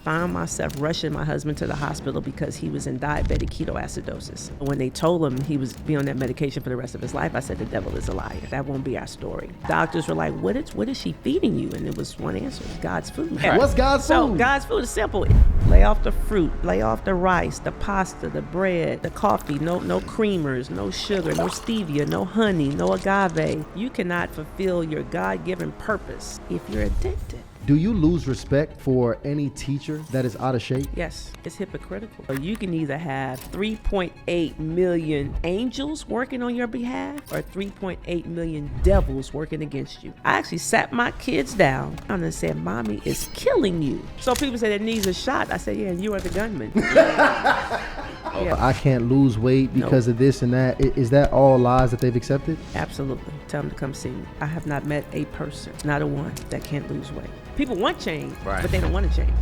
found myself rushing my husband to the hospital because he was in diabetic ketoacidosis. When they told him he was be on that medication for the rest of his life, I said, the devil is a liar. That won't be our story. Doctors were like, what is she feeding you? And it was one answer, God's food. What's God's food? So God's food is simple. Lay off the fruit, lay off the rice, the pasta, the bread, the coffee, no creamers, no sugar, no stevia, no honey, no agave. You cannot fulfill your God-given purpose if you're addicted. Do you lose respect for any teacher that is out of shape? Yes, it's hypocritical. So you can either have 3.8 million angels working on your behalf or 3.8 million devils working against you. I actually sat my kids down and said, Mommy is killing you. So people say their knees are shot. I said, yeah, and you are the gunman. Yeah. I can't lose weight because of this and that. Is that all lies that they've accepted? Absolutely. Tell them to come see me. I have not met a person, not a one, that can't lose weight. People want change, but they don't want to change.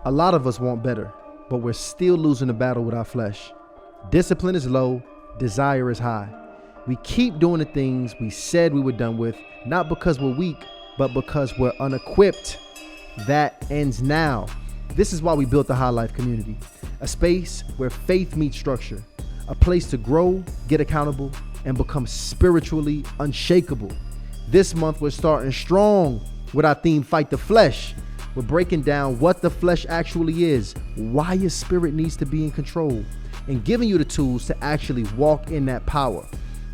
A lot of us want better, but we're still losing the battle with our flesh. Discipline is low, desire is high. We keep doing the things we said we were done with, not because we're weak, but because we're unequipped. That ends now. This is why we built the High Life community, a space where faith meets structure, a place to grow, get accountable, and become spiritually unshakable. This month, we're starting strong with our theme, Fight the Flesh. We're breaking down what the flesh actually is, why your spirit needs to be in control, and giving you the tools to actually walk in that power.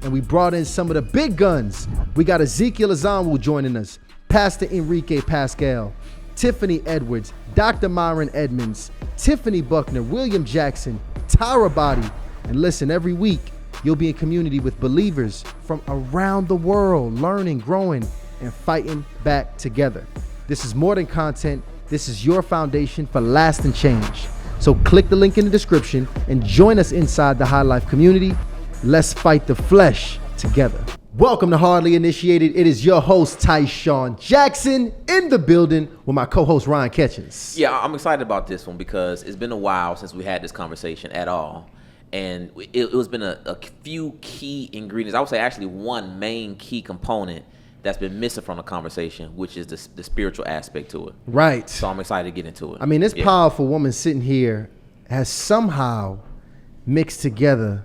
And we brought in some of the big guns. We got Ezekiel Azanwu joining us, Pastor Enrique Pascal, Tiffany Edwards, Dr. Myron Edmonds, Tiffany Buckner, William Jackson, Tara Body. And listen, every week, you'll be in community with believers from around the world, learning, growing, and fighting back together. This is more than content. This is your foundation for lasting change. So click the link in the description and join us inside the High Life community. Let's fight the flesh together. Welcome to Hardly Initiated. It is your host, Tyshawn Jackson, in the building with my co-host, Ryan Ketchens. Yeah, I'm excited about this one because it's been a while since we had this conversation at all. And it was been a few key ingredients. I would say actually one main key component that's been missing from the conversation, which is the spiritual aspect to it. Right. So I'm excited to get into it. I mean, this powerful woman sitting here has somehow mixed together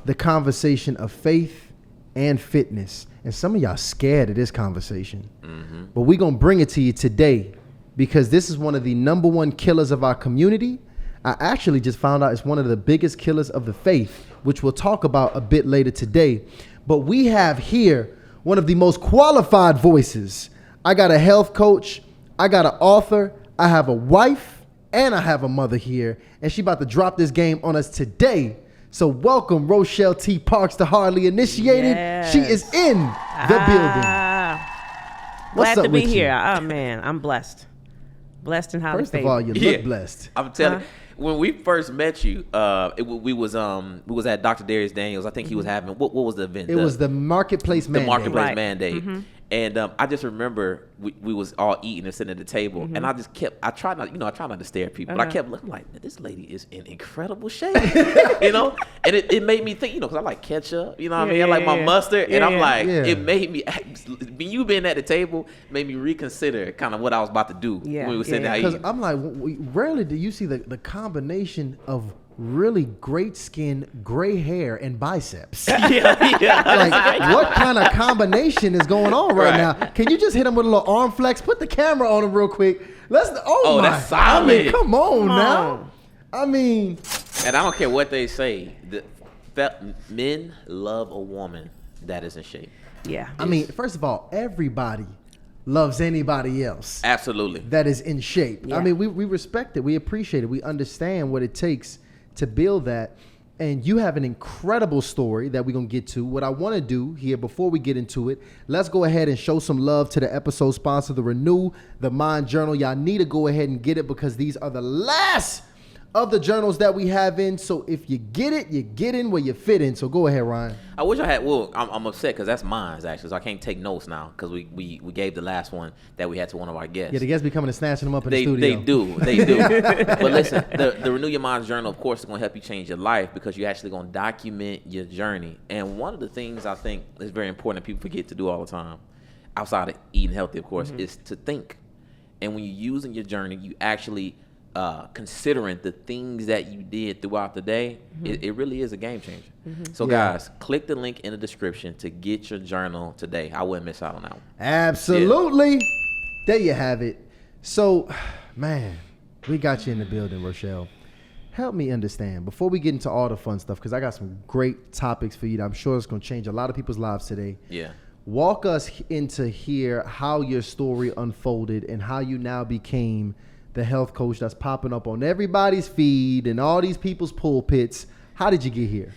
the conversation of faith and fitness. And some of y'all scared of this conversation. Mm-hmm. But we're going to bring it to you today because this is one of the number one killers of our community. I actually just found out it's one of the biggest killers of the faith, which we'll talk about a bit later today. But we have here one of the most qualified voices. I got a health coach, I got an author, I have a wife, and I have a mother here. And she about to drop this game on us today. So welcome, Rochelle T. Parks, the Hardly Initiated. Yes. She is in the building. What's Glad up to be with here. you? Oh, man, I'm blessed. Blessed and highly First of favored. all, you look blessed. I'm telling you, when we first met you, we was at Dr. Darius Daniels. I think he was having what was the event? It was the Marketplace Mandate. The Marketplace Right. Mandate. Mm-hmm. And I just remember we was all eating and sitting at the table, and I just kept. I try not to stare at people, but I kept looking like this lady is in incredible shape, and it made me think, because I like ketchup, what I mean, I like my mustard, and I'm like, it made me. You being at the table made me reconsider kind of what I was about to do when we were sitting there eating. Because I'm like, rarely do you see the combination of really great skin, gray hair, and biceps. Like, what kind of combination is going on right now? Can you just hit him with a little arm flex? Put the camera on him real quick. That's solid. I mean, come on now. I mean, and I don't care what they say. Men love a woman that is in shape. Yeah. I mean, first of all, everybody loves anybody else. Absolutely. That is in shape. Yeah. I mean, we respect it. We appreciate it. We understand what it takes to build that. And you have an incredible story that we're going to get to. What I want to do here before we get into it, let's go ahead and show some love to the episode sponsor, the Renew the Mind Journal. Y'all need to go ahead and get it because these are the last of the journals that we have in. So if you get it, you get in where you fit in. So go ahead, Ryan. I wish I had. Well, I'm upset because that's mine actually, so I can't take notes now because we gave the last one that we had to one of our guests. Yeah, the guests be coming and snatching them up in the studio. They do. But listen, the Renew Your Mind Journal, of course, is going to help you change your life because you're actually going to document your journey. And one of the things I think is very important that people forget to do all the time, outside of eating healthy, of course, is to think. And when you're using your journal, you actually considering the things that you did throughout the day, it really is a game changer. So guys, click the link in the description to get your journal today. I wouldn't miss out on that one. Absolutely. There you have it. So, man, we got you in the building, Rochelle. Help me understand before we get into all the fun stuff, because I got some great topics for you that I'm sure it's going to change a lot of people's lives today. Yeah. Walk us into here how your story unfolded and how you now became the health coach that's popping up on everybody's feed and all these people's pulpits. How did you get here?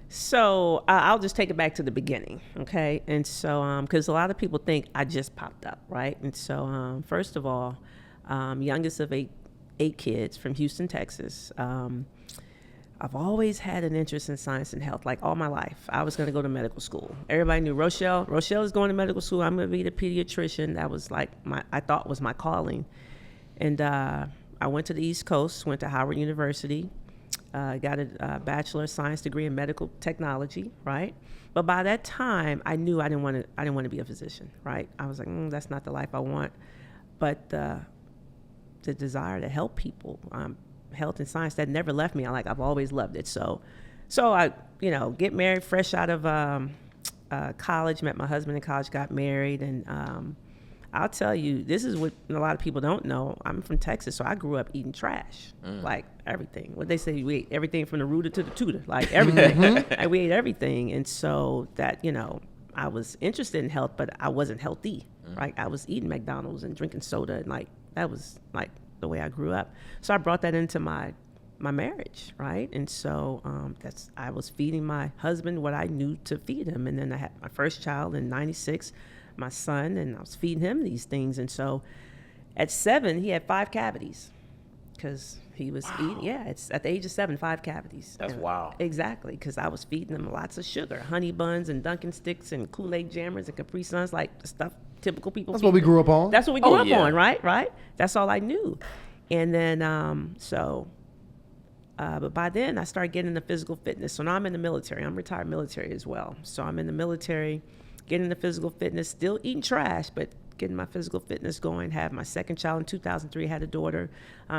So I'll just take it back to the beginning, okay? And so, because a lot of people think I just popped up, right? And so, first of all, youngest of eight kids from Houston, Texas. I've always had an interest in science and health, like all my life. I was going to go to medical school. Everybody knew Rochelle is going to medical school. I'm going to be the pediatrician. That was like I thought was my calling. And I went to the East Coast, went to Howard University, got a Bachelor of Science degree in medical technology, right? But by that time, I knew I didn't want to be a physician, right? I was like, that's not the life I want. But the desire to help people, health and science, that never left me. I've always loved it. So I, get married fresh out of college, met my husband in college, got married, and I'll tell you, this is what a lot of people don't know. I'm from Texas, so I grew up eating trash, like everything. What they say, we ate everything from the rooter to the tutor, like everything. Like, we ate everything, and so that I was interested in health, but I wasn't healthy. Right? I was eating McDonald's and drinking soda, and that was the way I grew up. So I brought that into my marriage, right? And so I was feeding my husband what I knew to feed him, and then I had my first child in '96. My son, and I was feeding him these things. And so at 7, he had 5 cavities because he was eating. Yeah, it's at the age of 7, 5 cavities. That's wild. Exactly, because I was feeding him lots of sugar, honey buns and Dunkin' Sticks and Kool-Aid jammers and Capri Suns, like the stuff typical people That's feed what we them. grew up on. That's what we grew up on, right? That's all I knew. And then, but by then I started getting into physical fitness. So now I'm in the military. I'm retired military as well. So I'm in the military, getting into physical fitness, still eating trash, but getting my physical fitness going. Had my second child in 2003, had a daughter.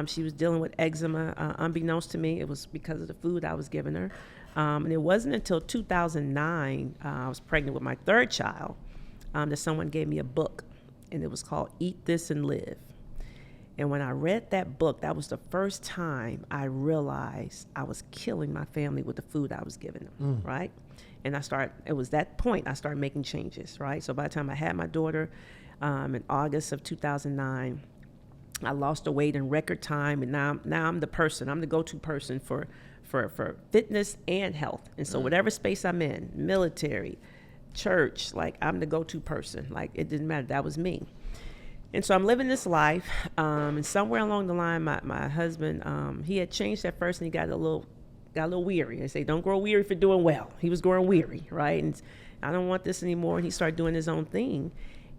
She was dealing with eczema. Unbeknownst to me, it was because of the food I was giving her. And it wasn't until 2009, I was pregnant with my third child, that someone gave me a book, and it was called Eat This and Live. And when I read that book, that was the first time I realized I was killing my family with the food I was giving them, right? And it was that point I started making changes, right? So by the time I had my daughter in August of 2009, I lost the weight in record time, and now I'm the go-to person for fitness and health. And so whatever space I'm in, military, church, I'm the go-to person. It didn't matter, that was me. And so I'm living this life, and somewhere along the line, my husband, he had changed at first, and he got a little weary. They say, don't grow weary for doing well. He was growing weary, right? And I don't want this anymore. And he started doing his own thing,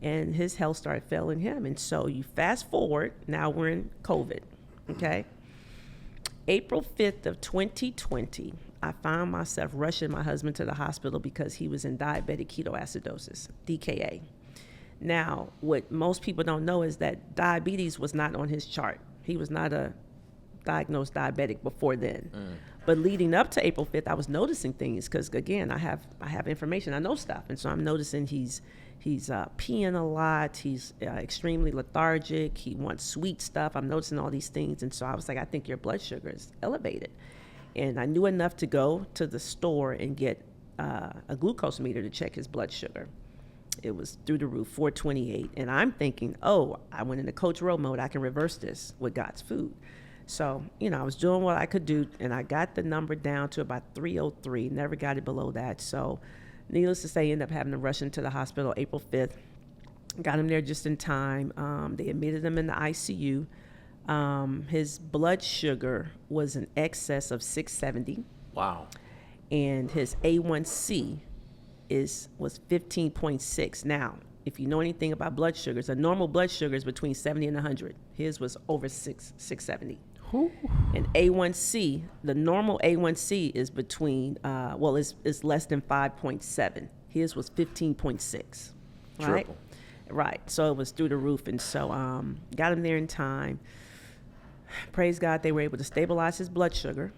and his health started failing him. And so you fast forward, now we're in COVID, okay? April 5th of 2020, I found myself rushing my husband to the hospital because he was in diabetic ketoacidosis, DKA. Now, what most people don't know is that diabetes was not on his chart. He was not a diagnosed diabetic before then. But leading up to April 5th, I was noticing things because, again, I have information. I know stuff. And so I'm noticing he's peeing a lot. He's extremely lethargic. He wants sweet stuff. I'm noticing all these things. And so I was like, I think your blood sugar is elevated. And I knew enough to go to the store and get a glucose meter to check his blood sugar. It was through the roof, 428. And I'm thinking, I went into coach row mode. I can reverse this with God's food. So, I was doing what I could do, and I got the number down to about 303, never got it below that. So needless to say, ended up having to rush into the hospital April 5th. Got him there just in time. They admitted him in the ICU. His blood sugar was in excess of 670. Wow. And his A1C was 15.6. Now, if you know anything about blood sugars, a normal blood sugar is between 70 and 100. His was over 670. And A1C, the normal A1C is between, is less than 5.7. His was 15.6, right? Triple. Right. So it was through the roof. And so got him there in time. Praise God, they were able to stabilize his blood sugar.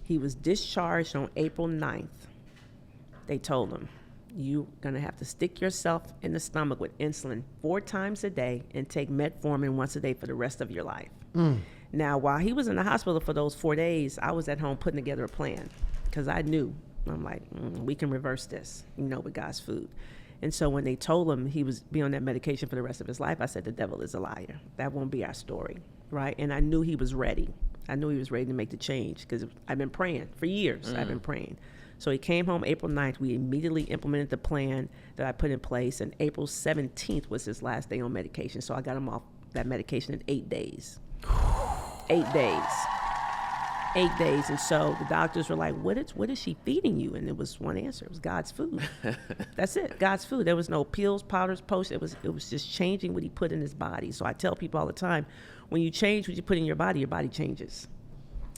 He was discharged on April 9th. They told him, you're going to have to stick yourself in the stomach with insulin 4 times a day and take metformin once a day for the rest of your life. Now, while he was in the hospital for those 4 days, I was at home putting together a plan because I knew. I'm like, we can reverse this, with God's food. And so when they told him he was be on that medication for the rest of his life, I said, the devil is a liar. That won't be our story, right? And I knew he was ready. I knew he was ready to make the change because I've been praying for years. I've been praying. So he came home April 9th. We immediately implemented the plan that I put in place. And April 17th was his last day on medication. So I got him off that medication in 8 days. 8 days. 8 days. And so the doctors were like, what is she feeding you? And it was one answer. It was God's food. That's it. God's food. There was no pills, powders, potions. It was just changing what he put in his body. So I tell people all the time, when you change what you put in your body changes.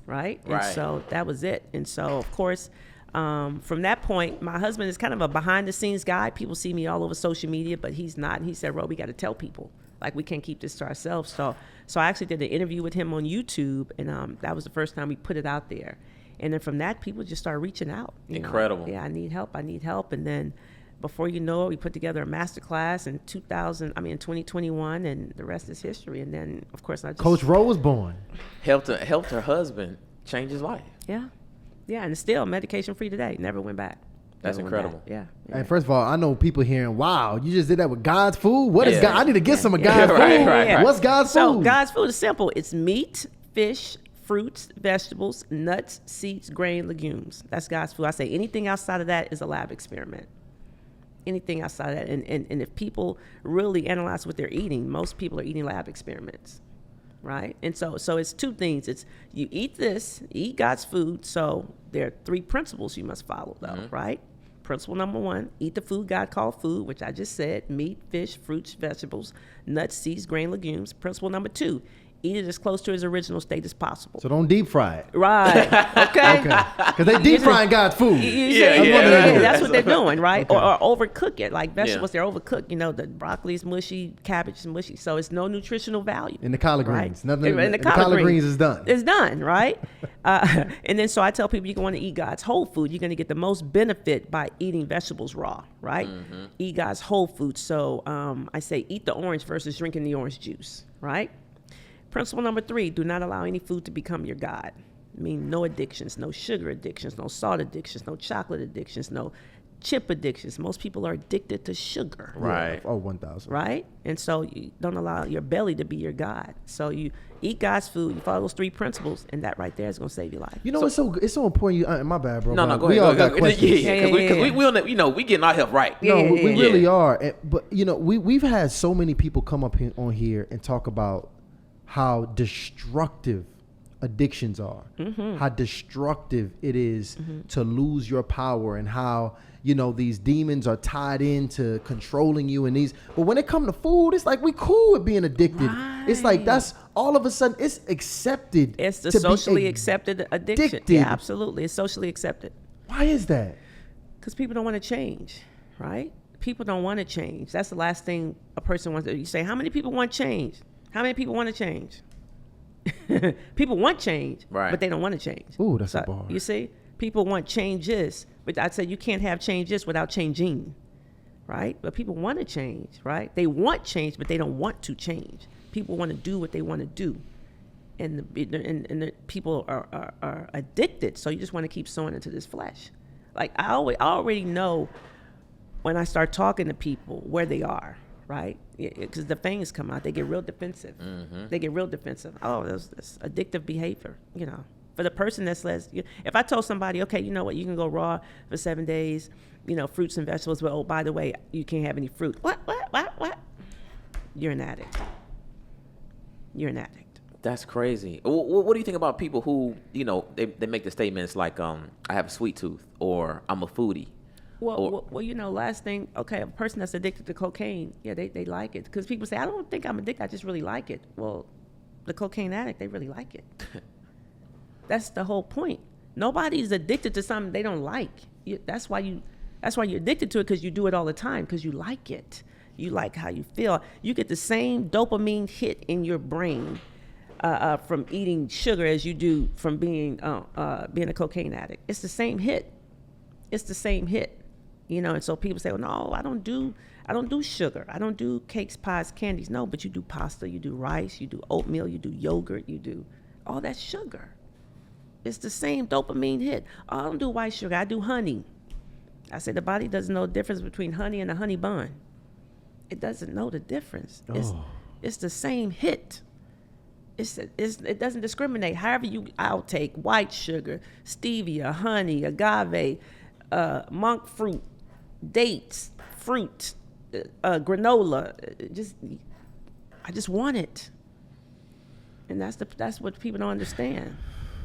Right? And so that was it. And so, of course, from that point, my husband is kind of a behind the scenes guy. People see me all over social media, but he's not. And he said, Ro, we got to tell people. Like, we can't keep this to ourselves. So I actually did an interview with him on YouTube, and that was the first time we put it out there. And then from that, people just started reaching out. Incredible. Yeah, I need help. And then before you know it, we put together a master class in 2021, and the rest is history. And then, of course, Coach Ro was born. Helped her husband change his life. Yeah. Yeah, and still medication-free today. Never went back. That's incredible. Yeah. And first of all, I know people hearing, wow, you just did that with God's food? What is God? I need to get some of God's food. Right. What's God's food? So God's food is simple. It's meat, fish, fruits, vegetables, nuts, seeds, grain, legumes. That's God's food. I say anything outside of that is a lab experiment. Anything outside of that. And if people really analyze what they're eating, most people are eating lab experiments. Right? And so it's 2 things. It's you eat this, eat God's food. So there are 3 principles you must follow, though, right? Principle number 1, eat the food God called food, which I just said, meat, fish, fruits, vegetables, nuts, seeds, grain, legumes. Principle number 2, eat it as close to its original state as possible. So don't deep fry it. Right. Okay. Because they deep frying God's food. Yeah. That's what they're doing, right? Okay. Or overcook it. Like vegetables, they're overcooked. The broccoli is mushy, cabbage is mushy. So it's no nutritional value. And the collard greens. Right? Nothing. The collard greens is done. It's done, right? And then so I tell people, you want to eat God's whole food. You're going to get the most benefit by eating vegetables raw, right? Eat God's whole food. So I say eat the orange versus drinking the orange juice, right? Principle number 3, do not allow any food to become your God. I mean, no addictions, no sugar addictions, no salt addictions, no chocolate addictions, no chip addictions. Most people are addicted to sugar. Right. Oh, 1,000. Right? And so you don't allow your belly to be your God. So you eat God's food, you follow those 3 principles, and that right there is going to save your life. It's so important. My bad, bro. No, go ahead. We all got questions. Yeah. We getting our help right. No, we really are. But, we've had so many people come up on here and talk about how destructive addictions are, how destructive it is to lose your power, and how, these demons are tied into controlling you but when it comes to food, it's like we cool with being addicted. Right. It's like that's all of a sudden it's accepted. It's the socially accepted addiction. Yeah, absolutely. It's socially accepted. Why is that? Because people don't want to change, right? People don't want to change. That's the last thing a person wants to do. You say, how many people want change? How many people want to change? People want change, but they don't want to change. Ooh, that's a bar. You see, people want changes, but I'd say you can't have changes without changing, right? But people want to change, right? They want change, but they don't want to change. People want to do what they want to do, and the people are addicted. So you just want to keep sowing into this flesh. Like I already know when I start talking to people where they are. Right? Because the fangs come out. They get real defensive. They get real defensive. Oh, there's this addictive behavior, For the person that's if I told somebody, okay, you know what, you can go raw for 7 days, fruits and vegetables, but oh, by the way, you can't have any fruit. What? You're an addict. You're an addict. That's crazy. What do you think about people who, they make the statements like, I have a sweet tooth, or I'm a foodie? Well, last thing, okay, a person that's addicted to cocaine, they like it. Because people say, I don't think I'm addicted, I just really like it. Well, the cocaine addict, they really like it. That's the whole point. Nobody's addicted to something they don't like. That's why That's why you're addicted to it, because you do it all the time, because you like it. You like how you feel. You get the same dopamine hit in your brain from eating sugar as you do from being a cocaine addict. It's the same hit. It's the same hit. You know, and so people say, well, no, I don't do sugar. I don't do cakes, pies, candies. No, but you do pasta, you do rice, you do oatmeal, you do yogurt, you do all that sugar. It's the same dopamine hit. Oh, I don't do white sugar. I do honey. I say the body doesn't know the difference between honey and a honey bun. It doesn't know the difference. It's the same hit. It doesn't discriminate. However I'll take white sugar, stevia, honey, agave, monk fruit, dates, fruit, granola. I just want it. And that's what people don't understand.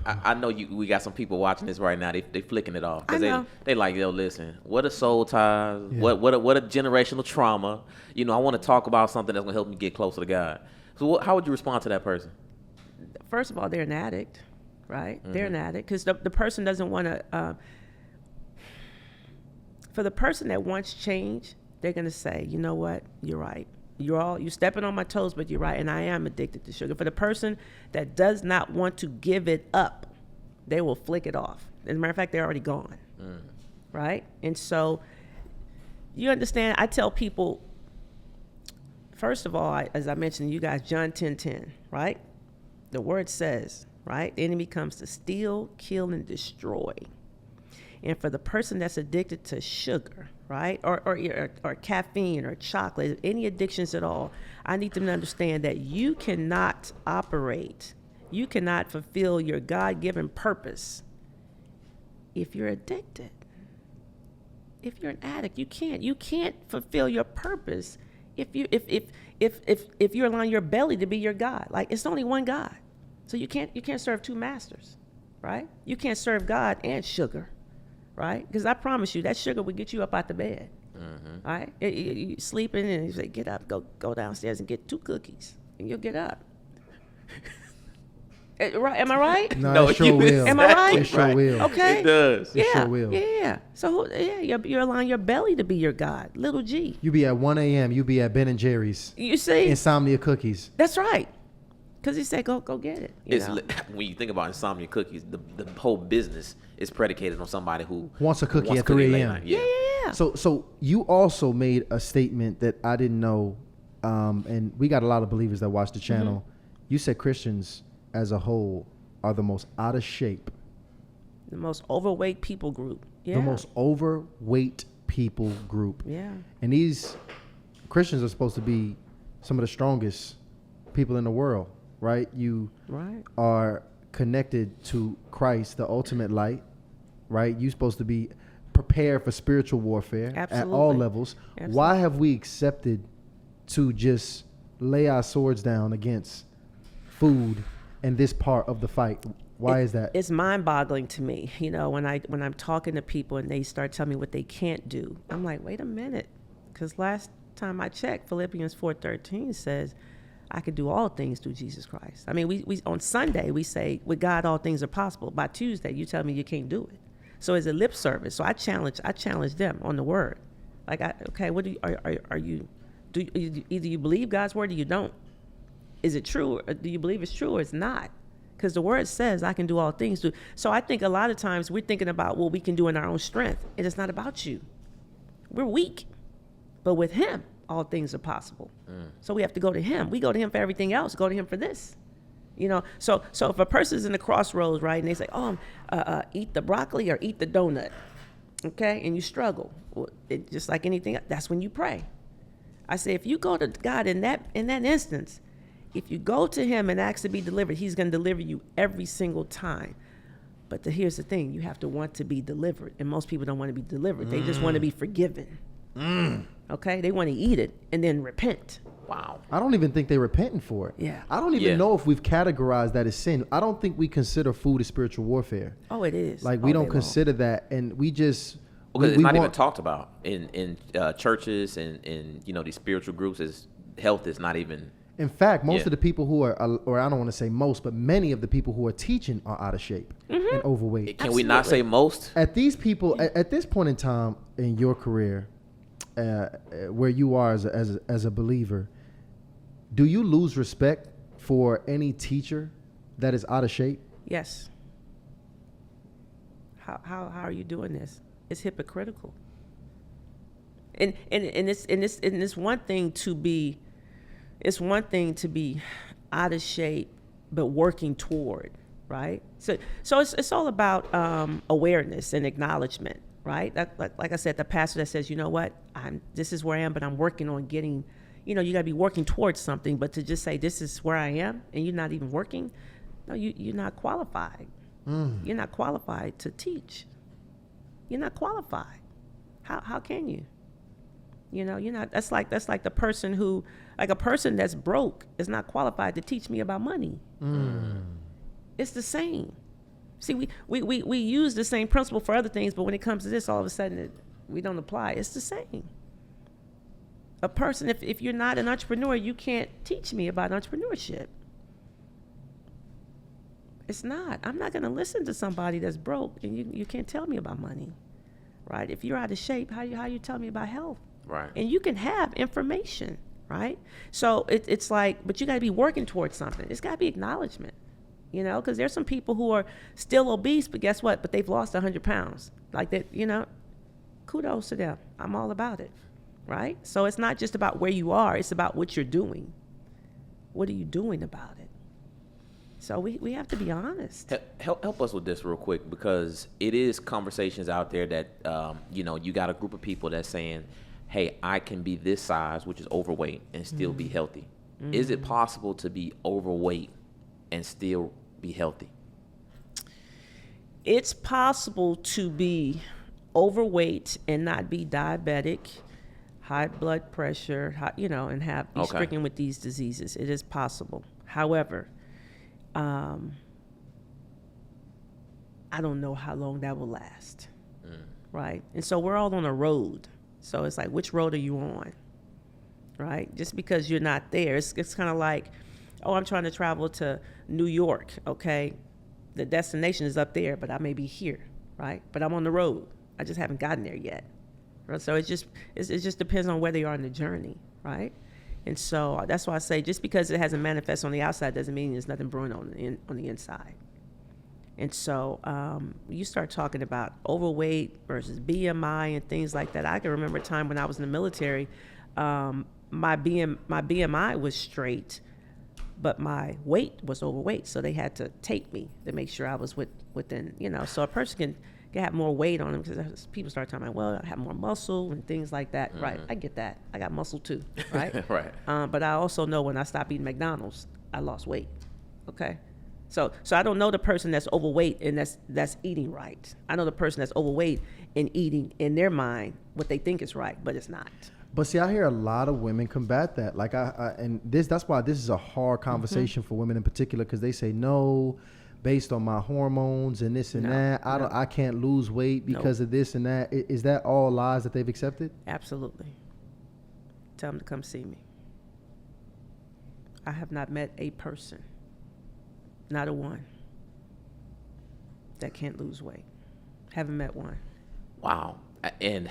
I know we got some people watching this right now. They flicking it off I know. they like, yo, listen, what are soul ties? Yeah. What a generational trauma? You know, I want to talk about something that's gonna help me get closer to God. So how would you respond to that person? First of all, they're an addict, right? Mm-hmm. They're an addict because the person doesn't want to. For the person that wants change, they're gonna say, you know what, you're right. You're stepping on my toes, but you're right, and I am addicted to sugar. For the person that does not want to give it up, they will flick it off. As a matter of fact, they're already gone, right? And so, you understand, I tell people, first of all, as I mentioned to you guys, John 10:10, right? The word says, right, the enemy comes to steal, kill, and destroy. And for the person that's addicted to sugar, right, or caffeine or chocolate, any addictions at all, I need them to understand that you cannot fulfill your God-given purpose if you're addicted. If you're an addict, you can't fulfill your purpose if you're allowing your belly to be your God. Like, it's only one God, so you can't serve two masters, right? You can't serve God and sugar. Right? Because I promise you, that sugar will get you up out the bed. Mm-hmm. Right? You sleeping and you say, get up, go downstairs and get 2 cookies, and you'll get up. Right? Am I right? No, it sure will. Am I right? It sure will. Okay. It does. It sure will. Yeah. So you're allowing your belly to be your God, little G. You be at 1 a.m. You be at Ben and Jerry's. You see? Insomnia cookies. That's right. Because he said, go get it. When you think about insomnia cookies, the whole business is predicated on somebody who wants a cookie at 3 a.m. Yeah. So you also made a statement that I didn't know, and we got a lot of believers that watch the channel. Mm-hmm. You said Christians as a whole are the most out of shape. The most overweight people group. Yeah. The most overweight people group. Yeah. And these Christians are supposed to be some of the strongest people in the world. Right? You are connected to Christ, the ultimate light, right? You're supposed to be prepared for spiritual warfare at all levels. Absolutely. Why have we accepted to just lay our swords down against food and this part of the fight? Why is that? It's mind-boggling to me. You know, when I'm talking to people and they start telling me what they can't do, I'm like, wait a minute. Because last time I checked, Philippians 4:13 says, I can do all things through Jesus Christ. I mean, we on Sunday, we say, with God, all things are possible. By Tuesday, you tell me you can't do it. So it's a lip service. So I challenge them on the word. Like, what do you, either you believe God's word or you don't. Is it true? Or do you believe it's true or it's not? Because the word says I can do all things through. So I think a lot of times we're thinking about what we can do in our own strength. It is not about you. We're weak. But with him, all things are possible. So we have to go to him. We go to him for everything else. Go to him for this. You know, so if a person's in the crossroads, right, and they say, eat the broccoli or eat the donut, okay, and you struggle, just like anything, that's when you pray. I say, if you go to God in that instance, if you go to him and ask to be delivered, he's going to deliver you every single time. But here's the thing, you have to want to be delivered, and most people don't want to be delivered. They just want to be forgiven. Okay, they want to eat it and then repent. Wow. I don't even think they're repenting for it. Yeah. I don't even know if we've categorized that as sin. I don't think we consider food as spiritual warfare. Oh, it is. Like, we don't consider that, and we just... Because it's not even talked about in churches and these spiritual groups. Health is not even In fact, most Yeah. of the people who are, or I don't want to say most, but many of the people who are teaching are out of shape and overweight. Can we not say most? At these people, at this point in time in your career, where you are as a believer, do you lose respect for any teacher that is out of shape? Yes. How are you doing this? It's hypocritical. And it's one thing to be out of shape, but working toward, right? So it's all about awareness and acknowledgement, right? Like I said, the pastor that says, you know what, this is where I am, but I'm working on getting, you got to be working towards something. But to just say this is where I am and you're not even working, no, you're not qualified. You're not qualified to teach. You're not qualified. How can you? You're not. That's like the person who, like a person that's broke is not qualified to teach me about money. It's the same. See, we use the same principle for other things, but when it comes to this, all of a sudden we don't apply. It's the same. A person, if you're not an entrepreneur, you can't teach me about entrepreneurship. It's not. I'm not going to listen to somebody that's broke and you can't tell me about money, right? If you're out of shape, how you tell me about health? Right. And you can have information, right? So it's like, but you got to be working towards something. It's got to be acknowledgement, because there's some people who are still obese, but guess what? But they've lost 100 pounds. Like that, kudos to them. I'm all about it, right? So it's not just about where you are. It's about what you're doing. What are you doing about it? So we have to be honest. Help us with this real quick, because it is conversations out there that, you got a group of people that's saying, hey, I can be this size, which is overweight, and still be healthy. Is it possible to be overweight and still be healthy? It's possible to be overweight and not be diabetic, high blood pressure, and be stricken with these diseases. It is possible. However, I don't know how long that will last, right? And so we're all on a road. So it's like, which road are you on, right? Just because you're not there, it's kind of like, oh, I'm trying to travel to New York, okay? The destination is up there, but I may be here, right? But I'm on the road. I just haven't gotten there yet. Right? So it just depends on where they are in the journey, right? And so that's why I say, just because it hasn't manifested on the outside doesn't mean there's nothing brewing on the inside. And so you start talking about overweight versus BMI and things like that. I can remember a time when I was in the military, my BMI was straight, but my weight was overweight. So they had to tape me to make sure I was within, So a person can have more weight on them, because people start talking about, well, I have more muscle and things like that. Right, I get that. I got muscle too, right? Right. But I also know when I stopped eating McDonald's, I lost weight, okay? So I don't know the person that's overweight and that's eating right. I know the person that's overweight and eating in their mind what they think is right, but it's not. But see, I hear a lot of women combat that. Like that's why this is a hard conversation for women in particular, because they say, no, based on my hormones and this and that, I can't lose weight because of this and that. Is that all lies that they've accepted? Absolutely. Tell them to come see me. I have not met a person, not a one, that can't lose weight. Haven't met one. Wow. And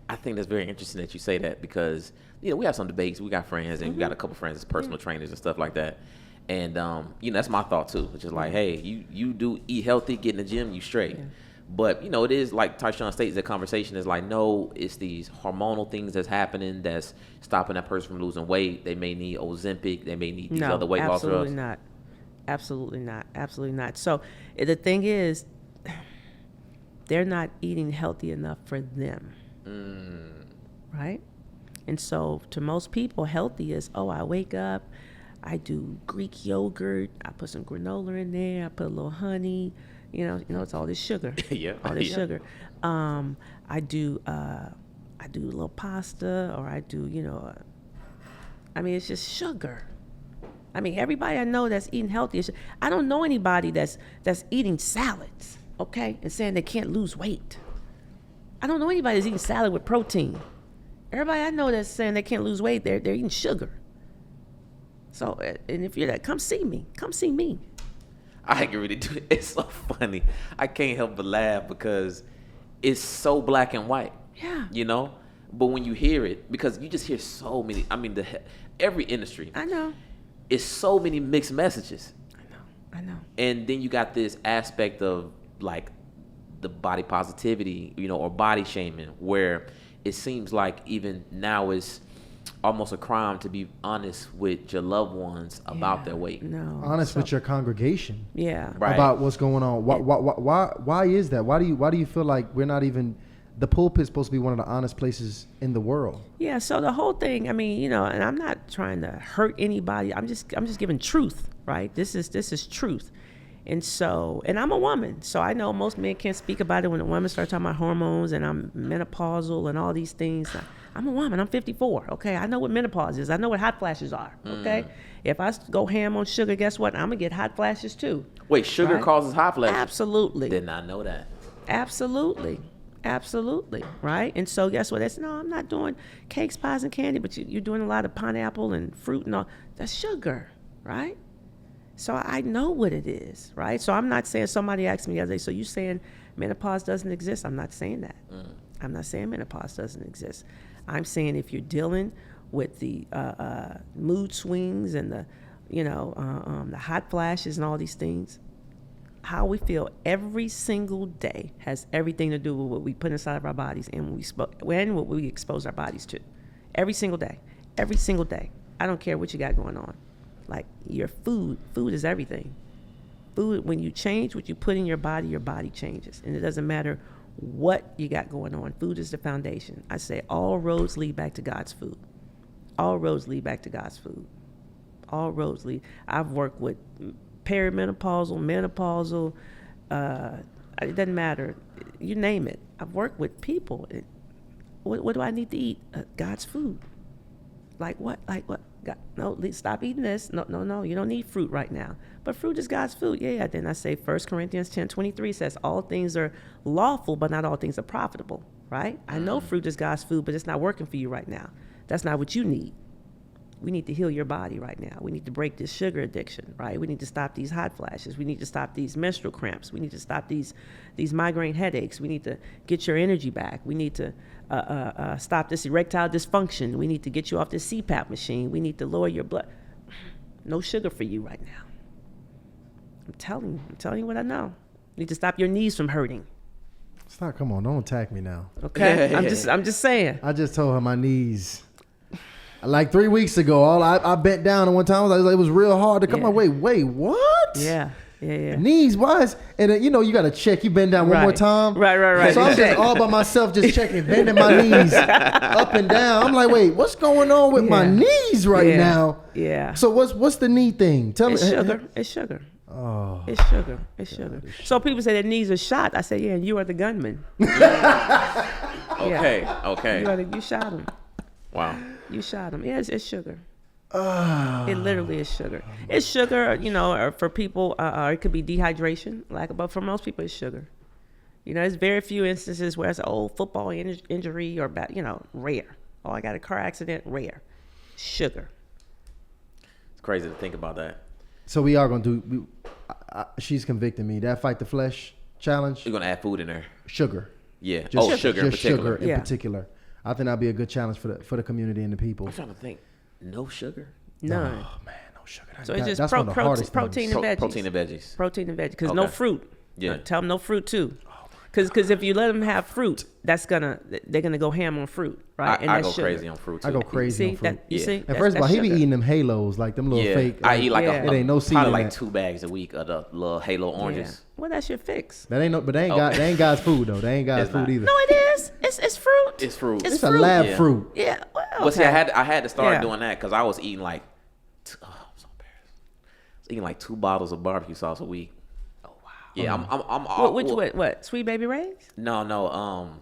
I think that's very interesting that you say that, because, we have some debates. We got friends, and we got a couple friends as personal trainers and stuff like that. And, that's my thought too, which is like, hey, you do eat healthy, get in the gym, you straight. Yeah. But, it is like Tyshawn states, the conversation is like, no, it's these hormonal things that's happening that's stopping that person from losing weight. They may need Ozempic. They may need these other weight loss drugs. Absolutely not. So the thing is, they're not eating healthy enough for them, right? And so to most people, healthy is, I wake up, I do Greek yogurt, I put some granola in there, I put a little honey, it's all this sugar. Sugar. I do a little pasta, or I do, it's just sugar. Everybody I know that's eating healthy, I don't know anybody that's eating salads, okay, and saying they can't lose weight. I don't know anybody that's eating salad with protein. Everybody I know that's saying they can't lose weight, they're eating sugar. So, and if you're that, come see me. Come see me. I can really do it. It's so funny. I can't help but laugh because it's so black and white. Yeah. You know? But when you hear it, because you just hear so many, I mean, every industry. I know. It's so many mixed messages. I know. And then you got this aspect of like the body positivity, you know, or body shaming, where it seems like even now it's almost a crime to be honest with your loved ones about their weight. No. Honest with your congregation. Yeah. Right. About what's going on. Why is that? Why do you feel like we're not even, the pulpit's supposed to be one of the honest places in the world? Yeah, so the whole thing, I mean, you know, and I'm not trying to hurt anybody. I'm just giving truth, right? This is truth. And so, and I'm a woman, so I know most men can't speak about it when a woman starts talking about hormones and I'm menopausal and all these things. I'm a woman, I'm 54, okay? I know what menopause is. I know what hot flashes are, okay? If I go ham on sugar, guess what? I'm gonna get hot flashes too. Wait, sugar causes hot flashes? Absolutely. Did not know that. Absolutely, right? And so guess what? That's, no, I'm not doing cakes, pies, and candy, but you're doing a lot of pineapple and fruit and all. That's sugar, right? So I know what it is, right? So I'm not saying, somebody asked me the other day, so you saying menopause doesn't exist? I'm not saying that. I'm not saying menopause doesn't exist. I'm saying if you're dealing with the mood swings and the, you know, the hot flashes and all these things, how we feel every single day has everything to do with what we put inside of our bodies and what we expose our bodies to. Every single day. I don't care what you got going on. Like your food is everything. Food, when you change what you put in your body changes. And it doesn't matter what you got going on. Food is the foundation. I say all roads lead back to God's food. All roads lead back to God's food. All roads lead. I've worked with perimenopausal, menopausal, it doesn't matter. You name it. I've worked with people. What do I need to eat? God's food. Like what? God, no, stop eating this. No, you don't need fruit right now. But fruit is God's food. Yeah. Then I say 1 Corinthians 10:23 says all things are lawful, but not all things are profitable, right? I know fruit is God's food, but it's not working for you right now. That's not what you need. We need to heal your body right now. We need to break this sugar addiction, right? We need to stop these hot flashes. We need to stop these menstrual cramps. We need to stop these migraine headaches. We need to get your energy back. We need to stop this erectile dysfunction. We need to get you off this CPAP machine. We need to lower your blood. No sugar for you right now. I'm telling you what I know. You need to stop your knees from hurting. Stop, come on, don't attack me now. Okay? I'm just saying. I just told her my knees. Like 3 weeks ago, I bent down and one time it was real hard to come my way. Wait, what? Yeah. Knees, why is, and then, you know, you got to check. You bend down one more time. Right. So I'm just all by myself just checking, bending my knees up and down. I'm like, wait, what's going on with my knees right now? Yeah. So what's the knee thing? Tell me. It's sugar. Oh. It's sugar. So people say their knees are shot. I say, yeah, and you are the gunman. Okay. You shot him. Wow. You shot him. Yeah, it's sugar. It literally is sugar. It's sugar, you know, or for people, it could be dehydration. But for most people, it's sugar. You know, there's very few instances where it's an old football injury or, rare. Oh, I got a car accident, rare. Sugar. It's crazy to think about that. So we are going to do, she's convicting me. That Fight the Flesh challenge. You're going to add food in there. Sugar. Yeah. Sugar in particular. particular. I think that'd be a good challenge for the community and the people. I'm trying to think. No sugar? None. Oh, man, no sugar. So it's just that's one of the hardest protein things. and veggies. Protein and veggies. Because no fruit. Yeah. Tell them no fruit too. Because if you let them have fruit, they're gonna go ham on fruit, right? I go crazy on fruit too. I go crazy on fruit. You see? And first of all, he be eating them halos, like them little fake. I eat like it ain't no seed probably in like that. 2 bags a week of the little halo oranges. Yeah. Well, that's your fix. That ain't no, but they ain't God's food though. They ain't God's food either. No, it is. It's fruit. It's fruit. It's a lab fruit. Yeah. Well, Well, see, okay. I had to start doing that because I was eating like, I'm so embarrassed. I was eating like 2 bottles of barbecue sauce a week. Oh wow. Yeah, I'm all. What? Sweet Baby Ray's? No.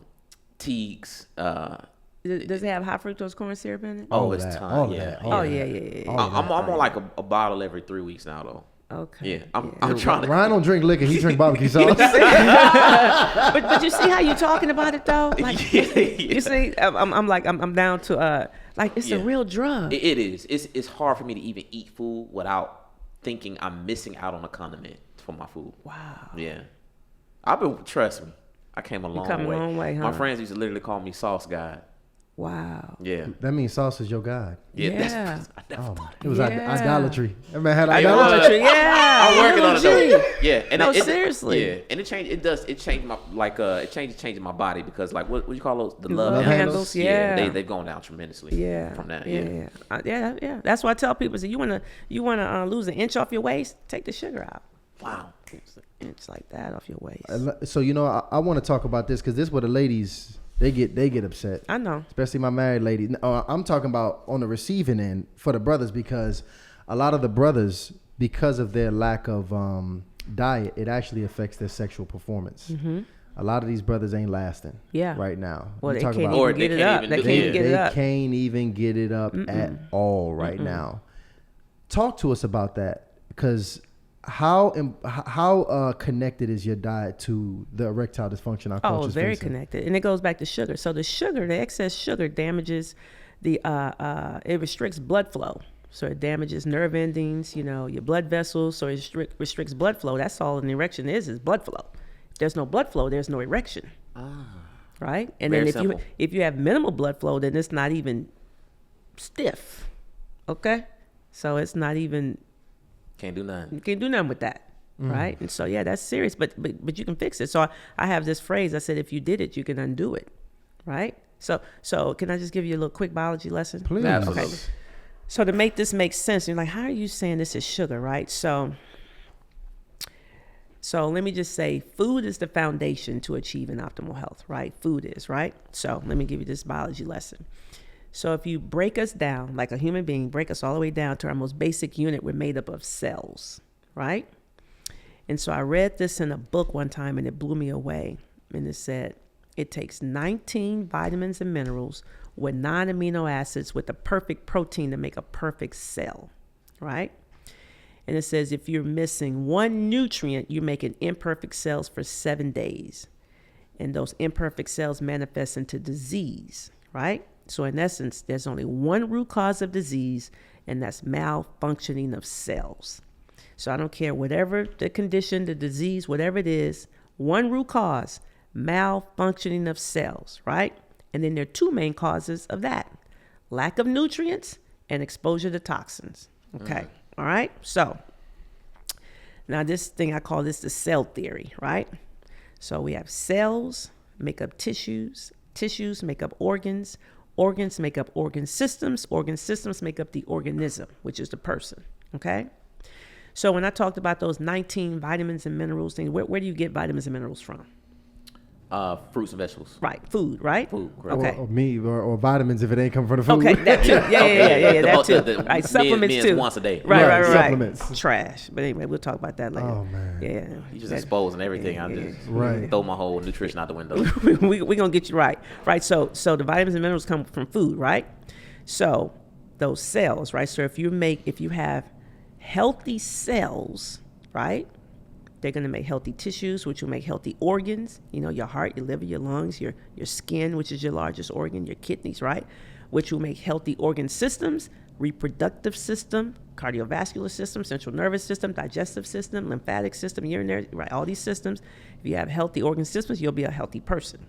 Teague's. Does it have high fructose corn syrup in it? Oh, it's ton. All Yeah. that. Yeah. I'm on like a bottle every 3 weeks now though. Okay. Yeah, I'm trying to. Ryan don't drink liquor. He drink barbecue sauce. but you see how you talking about it though? Like, Yeah. you see, I'm down to like it's a real drug. It is. It's hard for me to even eat food without thinking I'm missing out on a condiment for my food. Wow. Yeah. Trust me, I came a long way. A long way, huh? My friends used to literally call me sauce guy. Wow. Yeah. That means sauce is your God. Yeah. I never thought It was Yeah. idolatry. That man had Idolatry. idolatry. Yeah. I'm working on it though. Yeah, and No, it, seriously. Yeah, and it changed. It does. It changed my it changes my body because like what you call those the Love love handles, yeah. they've gone down tremendously. Yeah. From that. Yeah. Yeah. That's why I tell people: say you wanna lose an inch off your waist, take the sugar out. Wow. Inch like that off your waist. So I want to talk about this because this is where the ladies they get upset. I know. Especially my married lady. I'm talking about on the receiving end for the brothers because a lot of the brothers, because of their lack of diet, it actually affects their sexual performance. Mm-hmm. A lot of these brothers ain't lasting. Yeah. Right now. Well, You they talk can't about- even get it up. They can't even get it up. They can't even get it up at all right now. Talk to us about that because how connected is your diet to the erectile dysfunction our culture is very facing? connected, and it goes back to sugar. So the excess sugar damages it restricts blood flow. So it damages nerve endings, your blood vessels. So it restricts blood flow. That's all an erection is blood flow. If there's no blood flow, there's no erection. Right? And Very then simple. if you have minimal blood flow, then it's not even stiff. Okay? So it's not even, Can't do nothing. you can't do nothing with that. Right? And so that's serious, but you can fix it. So I have this phrase. I said, if you did it, you can undo it. Right? So can I just give you a little quick biology lesson? Please. Absolutely. Okay. So to make this make sense, you're like, how are you saying this is sugar, right? So let me just say, food is the foundation to achieving optimal health, right? Food is, right? So let me give you this biology lesson. So if you break us down, like a human being, break us all the way down to our most basic unit, we're made up of cells, right? And so I read this in a book one time and it blew me away. And it said, it takes 19 vitamins and minerals with 9 amino acids with the perfect protein to make a perfect cell, right? And it says if you're missing one nutrient, you're making imperfect cells for 7 days. And those imperfect cells manifest into disease, right? So in essence, there's only one root cause of disease, and that's malfunctioning of cells. So I don't care whatever the condition, the disease, whatever it is, one root cause, malfunctioning of cells, right? And then there are two main causes of that: lack of nutrients and exposure to toxins. Okay. All right. So now this thing, I call this the cell theory, right? So we have cells make up tissues, tissues make up organs, organs make up organ systems make up the organism, which is the person. Okay. So when I talked about those 19 vitamins and minerals things, where do you get vitamins and minerals from? Fruits and vegetables. Right. Food, right? Food, correct. Okay. Or meat or vitamins if it ain't coming from the food. Okay, that too. Yeah, that too. The Right, supplements men's too. once a day. Right. Supplements. Trash. But anyway, we'll talk about that later. Oh, man. Yeah. You just exposing everything. I just Right. throw my whole nutrition out the window. We're going to get you right. Right, so the vitamins and minerals come from food, right? So those cells, right? So if you have healthy cells, right? They're going to make healthy tissues, which will make healthy organs. Your heart, your liver, your lungs, your skin, which is your largest organ, your kidneys, right? Which will make healthy organ systems, reproductive system, cardiovascular system, central nervous system, digestive system, lymphatic system, urinary, right? All these systems. If you have healthy organ systems, you'll be a healthy person.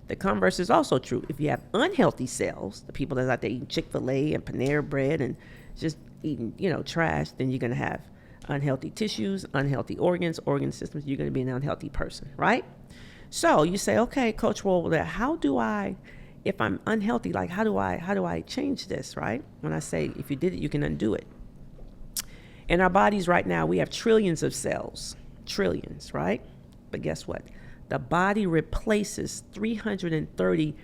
The converse is also true. If you have unhealthy cells, the people that's out there eating Chick-fil-A and Panera bread and just eating, trash, then you're going to have unhealthy tissues, unhealthy organs, organ systems. You're going to be an unhealthy person, right? So you say, okay, Coach, well, how do I, if I'm unhealthy, like how do I change this, right? When I say if you did it, you can undo it. In our bodies right now, we have trillions of cells, trillions, right? But guess what? The body replaces 330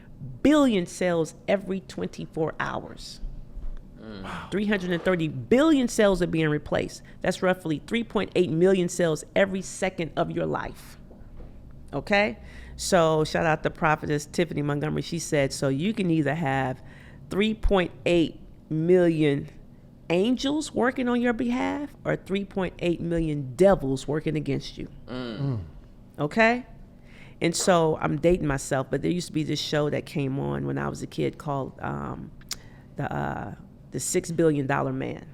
billion cells every 24 hours. 330 billion cells are being replaced. That's roughly 3.8 million cells every second of your life. Okay? So shout out to prophetess Tiffany Montgomery. She said, so you can either have 3.8 million angels working on your behalf or 3.8 million devils working against you. Okay? And so I'm dating myself, but there used to be this show that came on when I was a kid called the $6 billion Man,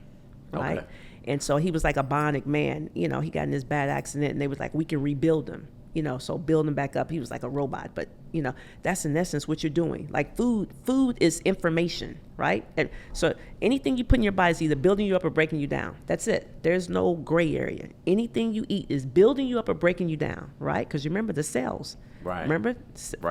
right? Okay. And so he was like a bionic man. You know, he got in this bad accident and they was like, we can rebuild him. You know, so build him back up. He was like a robot, but you know, that's in essence what you're doing. Like food is information, right? And so anything you put in your body is either building you up or breaking you down. That's it. There's no gray area. Anything you eat is building you up or breaking you down, right? Because you remember the cells. Right. Remember,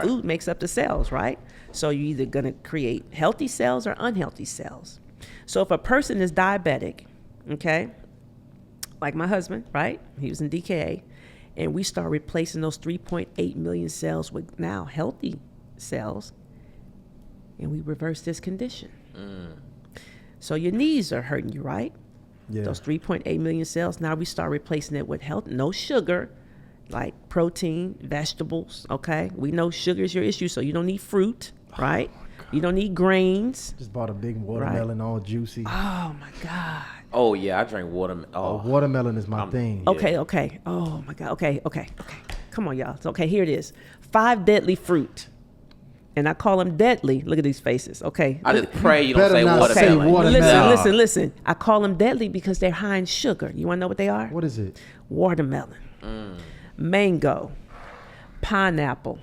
food makes up the cells, right? So you're either going to create healthy cells or unhealthy cells. So if a person is diabetic, okay, like my husband, right? He was in DKA. And we start replacing those 3.8 million cells with now healthy cells, and we reverse this condition. So your knees are hurting you, right? Yeah. Those 3.8 million cells, now we start replacing it with health, no sugar, like protein, vegetables, okay? We know sugar is your issue, so you don't need fruit, right? You don't need grains. Just bought a big watermelon, all juicy. Oh, my God. Oh yeah, I drink watermelon. Oh, Watermelon is my thing. Yeah. Okay. Oh, my God. Okay. Come on, y'all. So, okay, here it is. 5 deadly fruit. And I call them deadly. Look at these faces. Okay. I just pray you don't better say not say watermelon. watermelon. Listen. I call them deadly because they're high in sugar. You want to know what they are? What is it? Watermelon, mango, pineapple,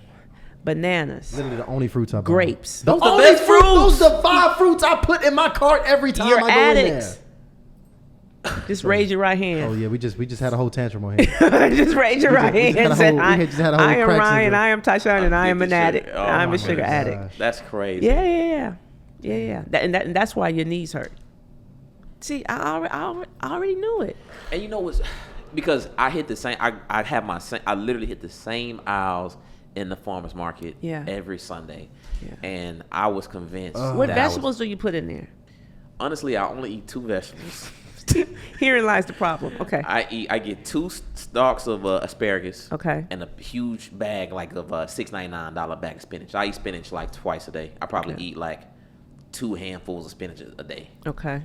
bananas, Literally the only fruits I buy. grapes. Those the only best fruits. Those are the 5 fruits I put in my cart every time You're I go addicts. in there. Just raise your right hand. Oh yeah, we just had a whole tantrum on here. Just raise your right we just hand. had a Say, whole- we just had a whole I am crack Ryan. syndrome. I am Tyshawn, and I am an Sugar. addict. Oh, I'm my a sugar gosh. addict. That's crazy. Yeah. And that's why your knees hurt. See, I already knew it. And you know what's because I hit the same. I literally hit the same aisles in the farmers market every Sunday, and I was convinced. What that vegetables do you put in there? Honestly, I only eat 2 vegetables. Herein lies the problem. Okay. I get 2 stalks of asparagus. Okay. And a huge bag like of $6.99 bag of spinach. I eat spinach like twice a day. I probably eat like 2 handfuls of spinach a day, Okay.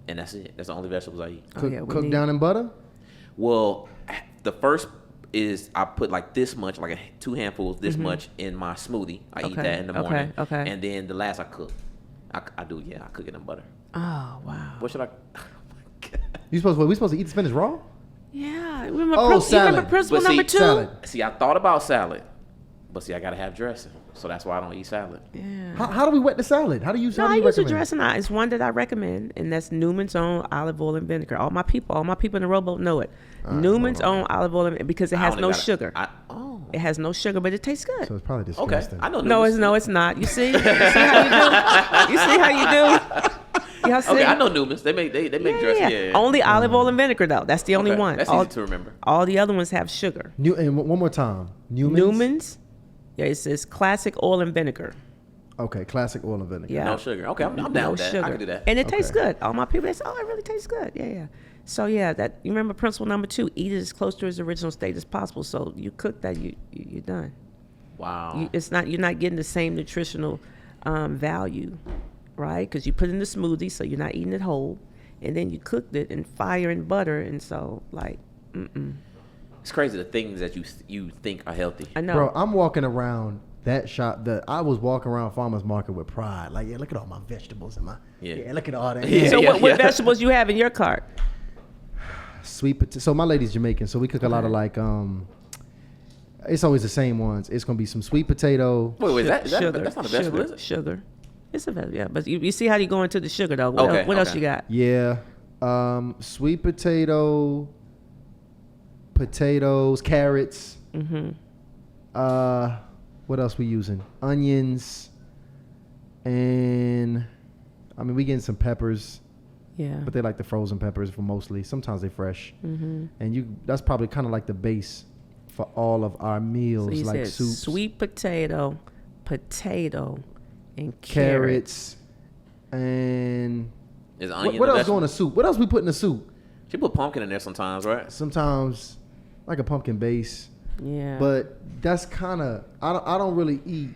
and that's it. That's the only vegetables I eat. Cooked down in butter? Well, the first is I put like this much, like 2 handfuls, this much in my smoothie. I eat that in the morning. Okay. And then the last I cook. I cook it in butter. Oh, wow. What should I? We supposed to eat the spinach raw? Yeah. Remember, Oh, you salad. remember principle But see, number 2? salad. See, I thought about salad, but see, I gotta have dressing, so that's why I don't eat salad. Yeah. How do we wet the salad? How do you No, I use a recommend? dressing. It's one that I recommend, and that's Newman's Own olive oil and vinegar. All my people in the rowboat know it. Newman's Own olive oil and, because it has no sugar. It has no sugar, but it tastes good. So it's probably Okay, disgusting. I know. No, it's not. You see? You see how you do? You see how you do? Y'all see? Okay, I know Newman's. They make dressing. Yeah. Only olive oil and vinegar though. That's the only Okay, one. That's easy to remember. All the other ones have sugar. And one more time. Newman's. Yeah, it says classic oil and vinegar. Okay, classic oil and vinegar. Yeah. No sugar. Okay, I'm down No with that. sugar. I can do that. And it tastes Okay. good. All my people, they say, oh, it really tastes good. Yeah. So yeah, that you remember principle number 2: eat it as close to its original state as possible. So you cook that, you're done. Wow. You're not getting the same nutritional value, right? Because you put it in the smoothie, so you're not eating it whole, and then you cooked it in fire and butter, and so like, It's crazy the things that you think are healthy. I know. Bro, I'm walking around that shop. I was walking around farmers market with pride. Like, yeah, look at all my vegetables and look at all that. Yeah. So what vegetables you have in your cart? Sweet potato. So my lady's Jamaican, so we cook a lot of like it's always the same ones. It's gonna be some sweet potato. Wait, that's not a vegetable, sugar, is it? Sugar. It's a vegetable, yeah. But you see how you go into the sugar though. What else you got? Yeah. Sweet potato, potatoes, carrots. What else we using? Onions, and I mean we getting some peppers. Yeah. But they like the frozen peppers for mostly. Sometimes they fresh. And that's probably kind of like the base for all of our meals, So you like said soups, sweet potato, and carrots, and Is onion what a else vegetable? go in a soup? What else we put in the soup? She put pumpkin in there sometimes, right? Sometimes like a pumpkin base. Yeah. But that's kind of I don't really eat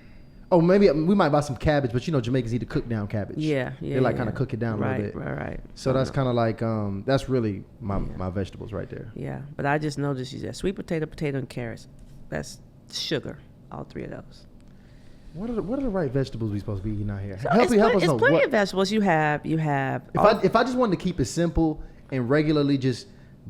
Oh, maybe we might buy some cabbage, but Jamaicans eat the cooked down cabbage. Yeah. They like kind of cook it down a little bit. Right. So that's kind of like that's really my vegetables right there. Yeah, but I just noticed you said sweet potato, and carrots. That's sugar. All three of those. What are the right vegetables we supposed to be eating out here? So help us know. It's plenty of vegetables. You have. If I just wanted to keep it simple and regularly just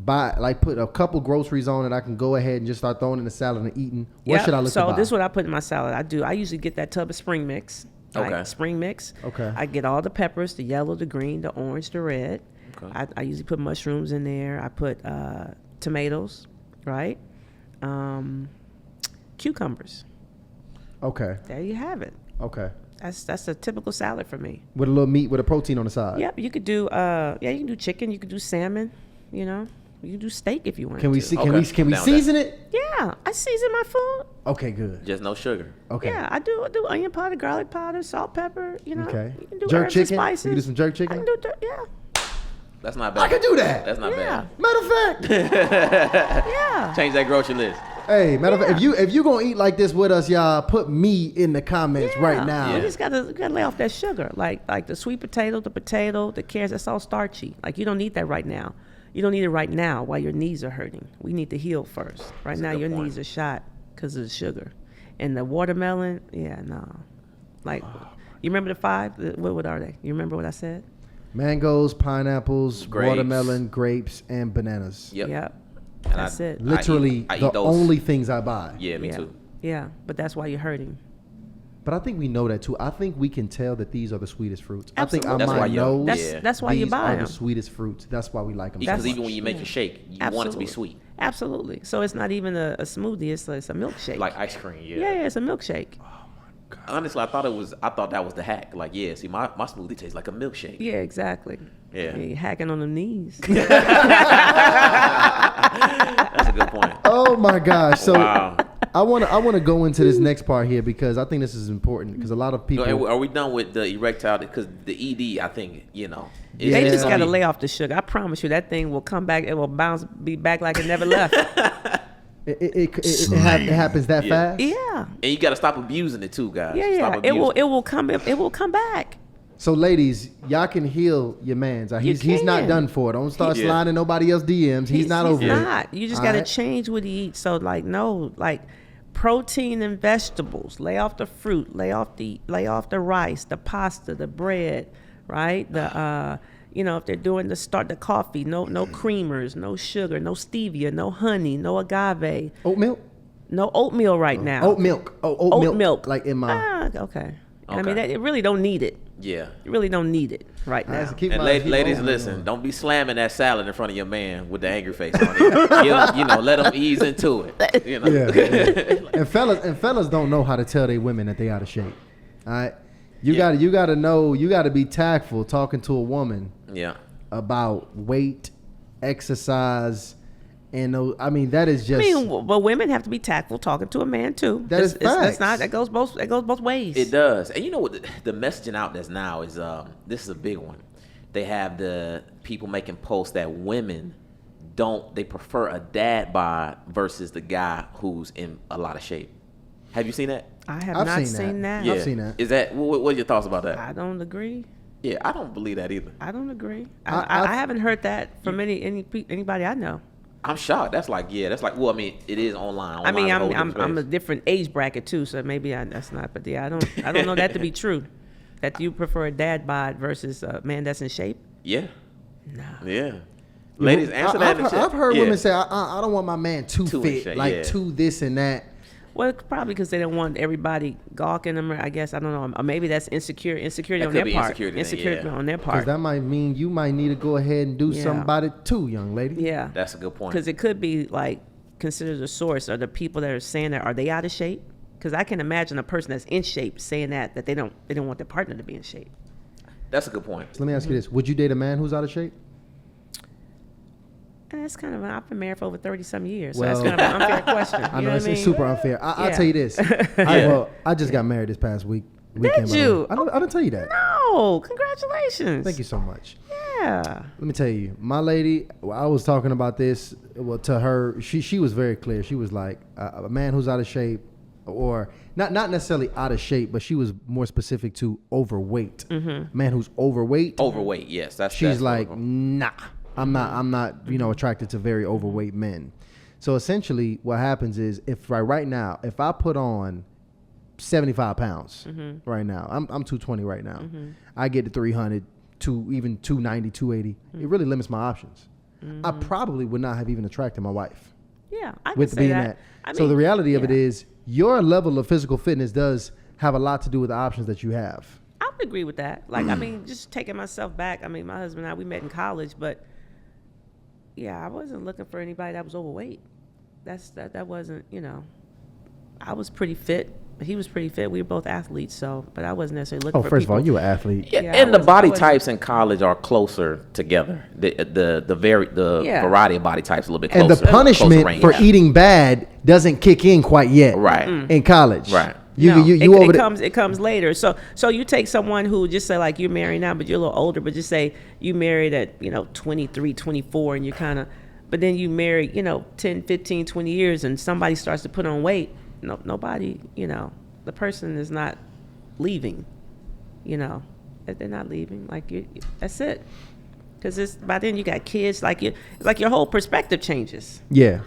put a couple groceries on it, I can go ahead and just start throwing in the salad and eating. What should I look to buy? So this is what I put in my salad. I usually get that tub of spring mix. Okay. Right? Spring mix. Okay. I get all the peppers, the yellow, the green, the orange, the red. Okay. I usually put mushrooms in there. I put tomatoes, right? Cucumbers. Okay. There you have it. Okay. That's a typical salad for me. With a little meat, with a protein on the side. Yep. You could do you can do chicken. You could do salmon. You can do steak if you want. Can we can we season it? Yeah, I season my food. Okay, good. Just no sugar. Okay. Yeah, I do onion powder, garlic powder, salt, pepper. Okay. You can do jerk herbs chicken. and spices. You can do some jerk chicken. I can do yeah. That's not bad. I can do that. That's not bad. Matter of fact. Yeah. Change that grocery list. Hey, matter of fact, if you gonna eat like this with us, y'all, put me in the comments right now. You just gotta lay off that sugar, like the sweet potato, the carrots. That's all starchy. Like you don't need that right now. You don't need it right now while your knees are hurting. We need to heal first. Right now, your knees are shot because of the sugar. And the watermelon, Like, you remember the 5? What are they? You remember what I said? Mangoes, pineapples, grapes. Watermelon, grapes, and bananas. Yep. And That's it. Literally I eat the those. only things I buy. Yeah, me too. Yeah, but that's why you're hurting. But I think we know that too. I think we can tell that these are the sweetest fruits. Absolutely. I think our mind knows that's why you buy them. These are the sweetest fruits. That's why we like them. Because so even much. when you make a shake, you want it to be sweet. Absolutely. So it's not even a smoothie. It's a milkshake. Like ice cream. Yeah. Yeah, it's a milkshake. Honestly, I thought that was the hack. Like, yeah, see, my smoothie tastes like a milkshake. Yeah, exactly. Yeah. You're hacking on the knees. That's a good point. Oh my gosh! So Wow. I want to go into this next part here because I think this is important because a lot of people. Are we done with the erectile? Because the ED, I think, They just got to lay off the sugar. I promise you, that thing will come back. It will be back like it never left. It happens that fast. Yeah. And you got to stop abusing it too, guys. Yeah. Stop abusing It will come back. So, ladies, y'all can heal your man's. He's not done for it. Don't start sliding nobody else DMs. He's not over it. You just got to change what he eats. So, protein and vegetables. Lay off the fruit. Lay off the rice, the pasta, the bread. Right. If they're doing the coffee, no creamers, no sugar, no stevia, no honey, no agave. Oat milk. No oatmeal right now. Oat milk. Oat milk. Like in my. Okay. I mean, you really don't need it. Yeah. You really don't need it right now. And ladies, listen, don't be slamming that salad in front of your man with the angry face on it. Let him ease into it. Yeah. And fellas don't know how to tell their women that they out of shape. All right. You gotta know. You gotta be tactful talking to a woman. Yeah. About weight, exercise. And that is just. But women have to be tactful talking to a man too. That goes both ways. It does. And you know what? The messaging out there now is this is a big one. They have the people making posts that women they prefer a dad bod versus the guy who's in a lot of shape. Have you seen that? I have not seen that. Yeah. I've seen that. Is that what are your thoughts about that? I don't agree. Yeah, I don't believe that either. I don't agree. I haven't heard that from anybody I know. I'm shocked. That's like, well, I mean, it is online. I'm a different age bracket too, so maybe that's not. But yeah, I don't know that to be true. That you prefer a dad bod versus a man that's in shape. Yeah. No. Yeah. Ladies, answer that in the chat. I've heard women say, I don't want my man too fit, too this and that. Well, probably because they don't want everybody gawking them. I guess I don't know. Or maybe that's insecurity on their part. Insecurity on their part. Because that might mean you might need to go ahead and do something about it too, young lady. Yeah, that's a good point. Because it could be considered a source, or the people that are saying that, are they out of shape? Because I can imagine a person that's in shape saying that they don't want their partner to be in shape. That's a good point. So let me ask you this: would you date a man who's out of shape? That's kind of I've been married for over 30-some years, so that's kind of an unfair question. I know it's super unfair. I'll tell you this. I just got married this past weekend. Did you? I didn't tell you that. No, congratulations. Thank you so much. Yeah. Let me tell you, my lady. I was talking about this to her. She was very clear. She was like, a man who's out of shape or not necessarily out of shape, but she was more specific to overweight. Man who's overweight. Overweight, yes. She's like, nah, I'm not, attracted to very overweight men. So essentially what happens is if right now, if I put on 75 pounds right now, I'm 220 right now, I get to 300 to even 290, 280. It really limits my options. I probably would not have even attracted my wife. Yeah, I can with say being that. So the reality of it is your level of physical fitness does have a lot to do with the options that you have. I would agree with that. Like, I mean, just taking myself back. I mean, my husband and I, we met in college, but yeah, I wasn't looking for anybody that was overweight. That wasn't, I was pretty fit. He was pretty fit. We were both athletes, but I wasn't necessarily looking for First people. of all, you were an athlete. Yeah, Yeah, and the body I wasn't- types in college are closer together. The variety of body types a little bit closer. And the punishment range. for eating bad doesn't kick in quite yet. Right. In college. Right. It comes later. So you take someone who just say like you're married now, but you're a little older, but just say you married at 23, 24, and you but then you marry 10, 15, 20 years, and somebody starts to put on weight. Nobody, the person is not leaving. They're not leaving. Like that's it. Because by then you got kids. Like your whole perspective changes. Yeah.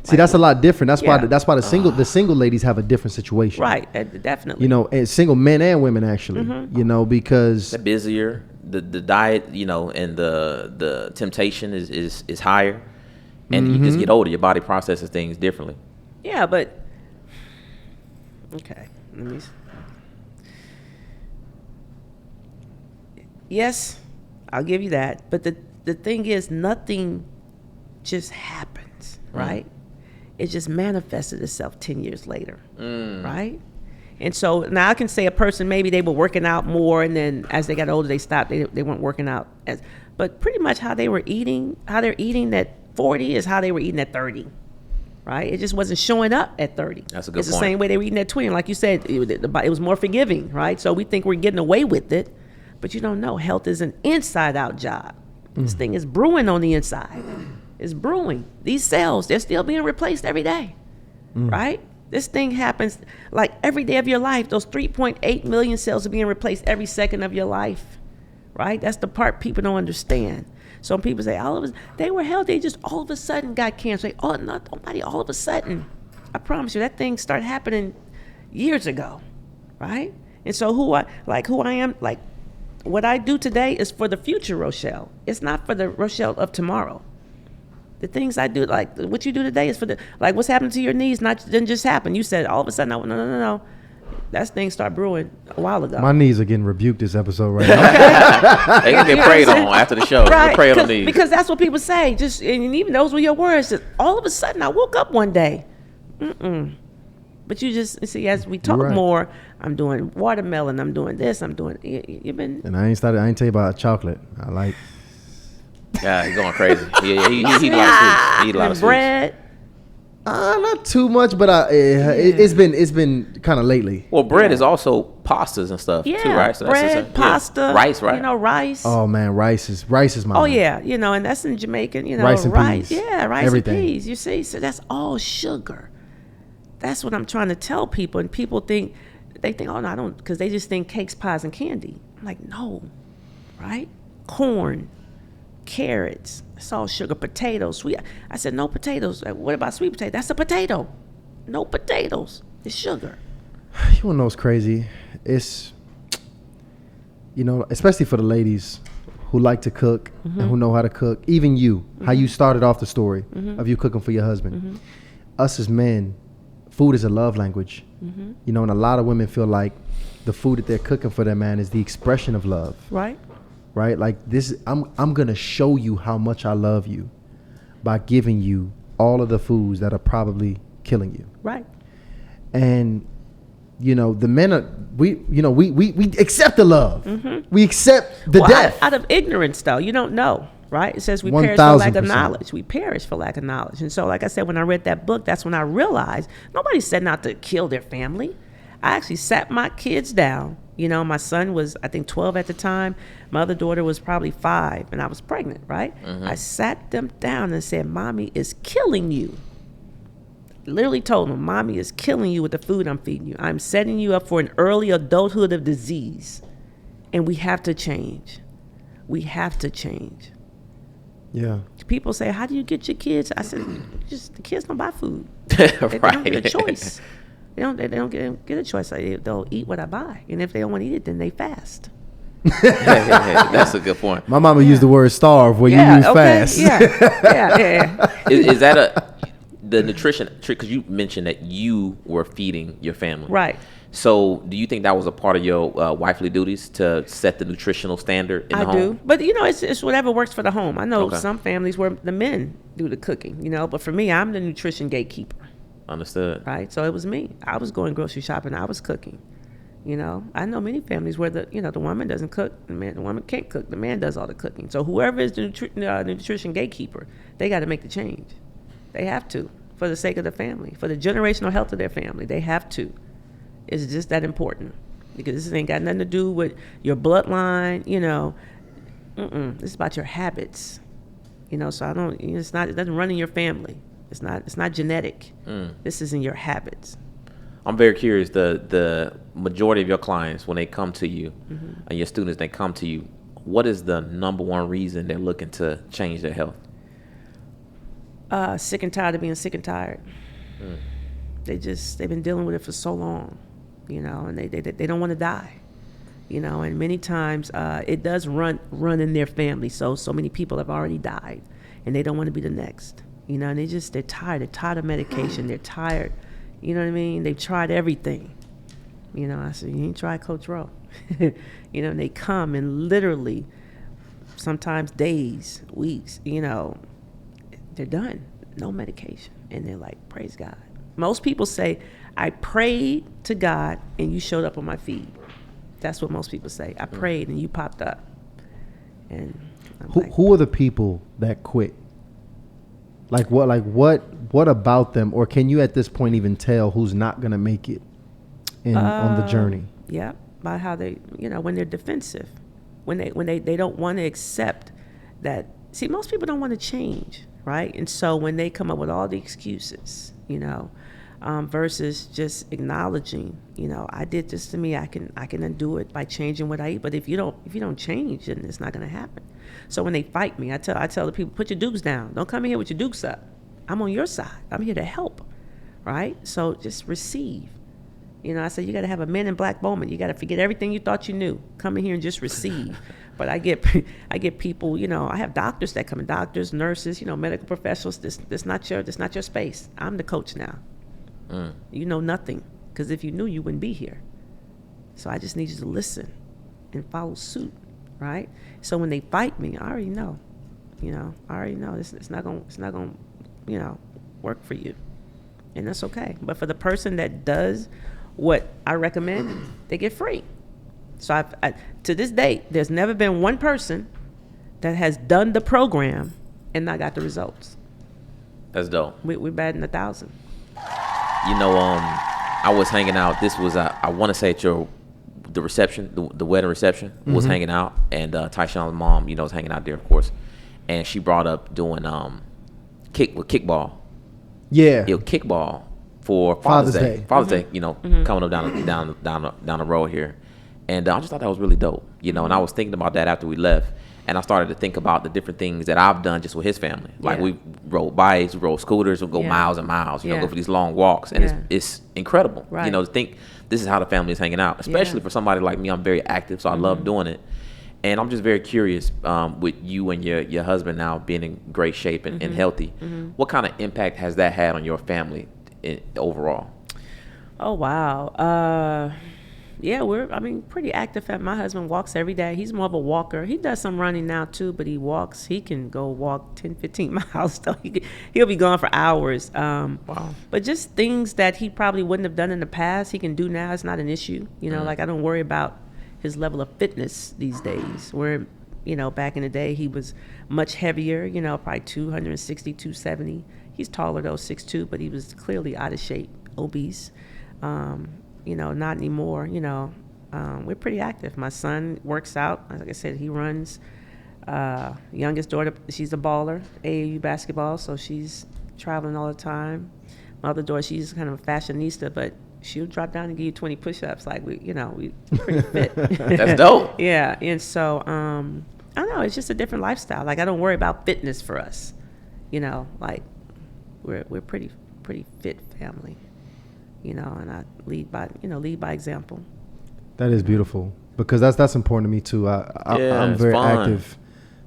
See, that's a lot different. That's why the single ladies have a different situation. Right. Definitely. And single men and women actually. Because they're busier. The diet, and the temptation is higher, and you just get older. Your body processes things differently. Yeah, but okay. Yes, I'll give you that. But the thing is, nothing just happens, right? It just manifested itself 10 years later, right? And so now I can say a person, maybe they were working out more, and then as they got older, they stopped. They weren't working out. But pretty much how they're eating at 40 is how they were eating at 30. Right? It just wasn't showing up at 30. That's a good It's point. the same way they were eating at 20. Like you said, it was more forgiving, right? So we think we're getting away with it, but you don't know. Health is an inside-out job. This thing is brewing on the inside. It's brewing. These cells, they're still being replaced every day, right? This thing happens like every day of your life. Those 3.8 million cells are being replaced every second of your life, right? That's the part people don't understand. Some people say, they were healthy, they just all of a sudden got cancer. Nobody all of a sudden. I promise you, that thing started happening years ago, right? And so who I am, like what I do today is for the future Rochelle. It's not for the Rochelle of tomorrow. The things I do, like what you do today is for what's happening to your knees didn't just happen. You said all of a sudden, no. That thing started brewing a while ago. my knees are getting rebuked this episode right now. They can get prayed on after the show. Right, Pray on these. because that's what people say. And even those were your words. Just all of a sudden, I woke up one day. But you just see, as we talk more, I'm doing watermelon. I'm doing this. I'm doing. You've been. And I ain't tell you about chocolate. I like. Yeah, he's going crazy. He eat a lot of sweets. He eat a lot of sweets. bread. Not too much, but it's been kind of lately. Well, bread is also pastas and stuff Yeah, too, right? So bread, pasta, rice, right? Rice. Oh man, rice is my. Oh man. yeah, and that's in Jamaican. Rice and peas. Yeah, rice Everything. and peas. You see, so that's all sugar. That's what I'm trying to tell people, and people think oh no, I don't, because they just think cakes, pies, and candy. I'm like, no, right? Corn, carrots, it's all sugar. Potatoes, sweet. I said no potatoes. What about sweet potato? That's a potato. No potatoes. It's sugar. You wanna know what's crazy? It's especially for the ladies who like to cook and who know how to cook. Even you, how you started off the story of you cooking for your husband. Us as men, food is a love language. And a lot of women feel like the food that they're cooking for their man is the expression of love. Right. Right? Like this, I'm gonna show you how much I love you by giving you all of the foods that are probably killing you. Right. And the men are we accept the love. We accept the death. Out of ignorance, though, you don't know, right? It says we perish for lack of 1000%. knowledge. We perish for lack of knowledge. And so, like I said, when I read that book, that's when I realized nobody's setting out to kill their family. I actually sat my kids down. My son was, I think, 12 at the time. My other daughter was probably 5, and I was pregnant, right? I sat them down and said, Mommy is killing you. literally told him, mommy is killing you with the food I'm feeding you. I'm setting you up for an early adulthood of disease. And we have to change. We have to change. Yeah. People say, how do you get your kids? I said, just the kids don't buy food. Right. They don't get a choice. They don't get a choice. They'll eat what I buy. And if they don't want to eat it, then they fast. That's a good point. My mama used the word starve where you use fast. Yeah. Is that the nutrition trick? Because you mentioned that you were feeding your family. Right. So do you think that was a part of your wifely duties to set the nutritional standard in the home? I do. But, it's whatever works for the home. I know Okay. some families where the men do the cooking, but for me, I'm the nutrition gatekeeper. Understood. Right. So it was me. I was going grocery shopping. I was cooking. I know many families where the woman doesn't cook, the woman can't cook, the man does all the cooking. So whoever is the nutrition gatekeeper, they got to make the change. They have to, for the sake of the family, for the generational health of their family. They have to. It's just that important, because this ain't got nothing to do with your bloodline. This is about your habits. So I don't. It doesn't run in your family. It's not genetic. This is in your habits. I'm very curious. The majority of your clients, when they come to you, and your students, they come to you, what is the number one reason they're looking to change their health? Sick and tired of being sick and tired. They've been dealing with it for so long, and they don't want to die, and many times it does run in their family. So many people have already died, and they don't want to be the next, and they're tired. They're tired of medication. They're tired. You know what I mean? They've tried everything. I said, you ain't tried Coach Rowe. And they come and literally, sometimes days, weeks, they're done. No medication. And they're like, praise God. Most people say, I prayed to God and you showed up on my feed. That's what most people say. I prayed and you popped up. And who are the people that quit? What about them, or can you at this point even tell who's not going to make it on the journey? Yeah, by how they, when they're defensive, when they don't want to accept that. See, most people don't want to change, right? And so when they come up with all the excuses, versus just acknowledging, I did this to me, I can undo it by changing what I eat. But if you don't change, then it's not going to happen. So when they fight me, I tell the people, put your dukes down. Don't come in here with your dukes up. I'm on your side. I'm here to help, right? So just receive. I said, you got to have a men in black moment. You got to forget everything you thought you knew. Come in here and just receive. But I get people, I have doctors that come in, doctors, nurses, medical professionals. This not your space. I'm the coach now. You know nothing, because if you knew, you wouldn't be here. So I just need you to listen and follow suit, right? So when they fight me, I already know. I already know it's not gonna work for you, and that's okay. But for the person that does what I recommend, they get free. So I to this date, there's never been one person that has done the program and not got the results. That's dope. We're batting 1,000. I was hanging out. This was I want to say at the reception, the wedding reception, was hanging out, and Tyshawn's mom, was hanging out there, of course, and she brought up doing kickball. Yeah. Kickball for Father's Day. Father's Day, coming up down the road here, and I just thought that was really dope, and I was thinking about that after we left. And I started to think about the different things that I've done just with his family. Like we rode bikes, we rode scooters, we go miles and miles, go for these long walks. And it's incredible, right. To think this is how the family is hanging out, especially for somebody like me. I'm very active, so I love doing it. And I'm just very curious with you and your husband now being in great shape and healthy. What kind of impact has that had on your family overall? Oh, wow. Yeah, we're pretty active. My husband walks every day. He's more of a walker. He does some running now too, but he walks. He can go walk 10, 15 miles. So he'll be gone for hours. Wow. But just things that he probably wouldn't have done in the past, he can do now. It's not an issue. Like I don't worry about his level of fitness these days. Where, back in the day, he was much heavier, probably 260, 270. He's taller though, 6'2", but he was clearly out of shape, obese. Not anymore. We're pretty active. My son works out. Like I said, he runs. Youngest daughter, she's a baller, AAU basketball, so she's traveling all the time. My other daughter, she's kind of a fashionista, but she'll drop down and give you 20 push-ups. Like, we pretty fit. That's dope. Yeah. And so, I don't know. It's just a different lifestyle. Like, I don't worry about fitness for us. Like, we're pretty fit family. And I lead by example. That is beautiful, because that's important to me too. I'm very active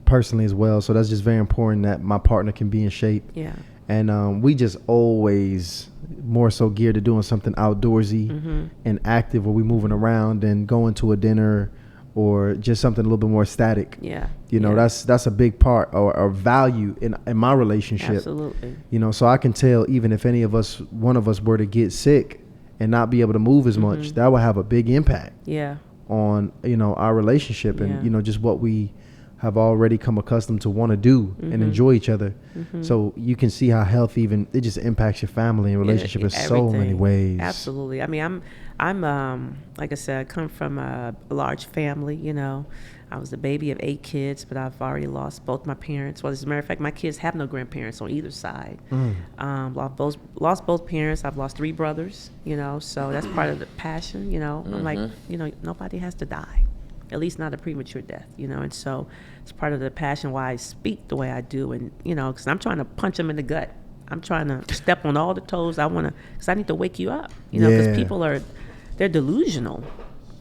personally as well, so that's just very important that my partner can be in shape. Yeah. And we just always more so geared to doing something outdoorsy and active, where we moving around and going to a dinner or just something a little bit more static. Yeah. That's a big part or value in my relationship. Absolutely. So I can tell, even if one of us were to get sick and not be able to move as much, that would have a big impact. Yeah. On our relationship and just what we have already come accustomed to want to do and enjoy each other. So you can see how health it just impacts your family and relationship in so many ways. Absolutely. I mean, I'm like I said, I come from a large family. I was the baby of 8 kids, but I've already lost both my parents. Well, as a matter of fact, my kids have no grandparents on either side. Lost both parents. I've lost 3 brothers. So that's part of the passion. I'm like, nobody has to die, at least not a premature death. And so it's part of the passion why I speak the way I do, and because I'm trying to punch them in the gut. I'm trying to step on all the toes. Because I need to wake you up. Because people they're delusional.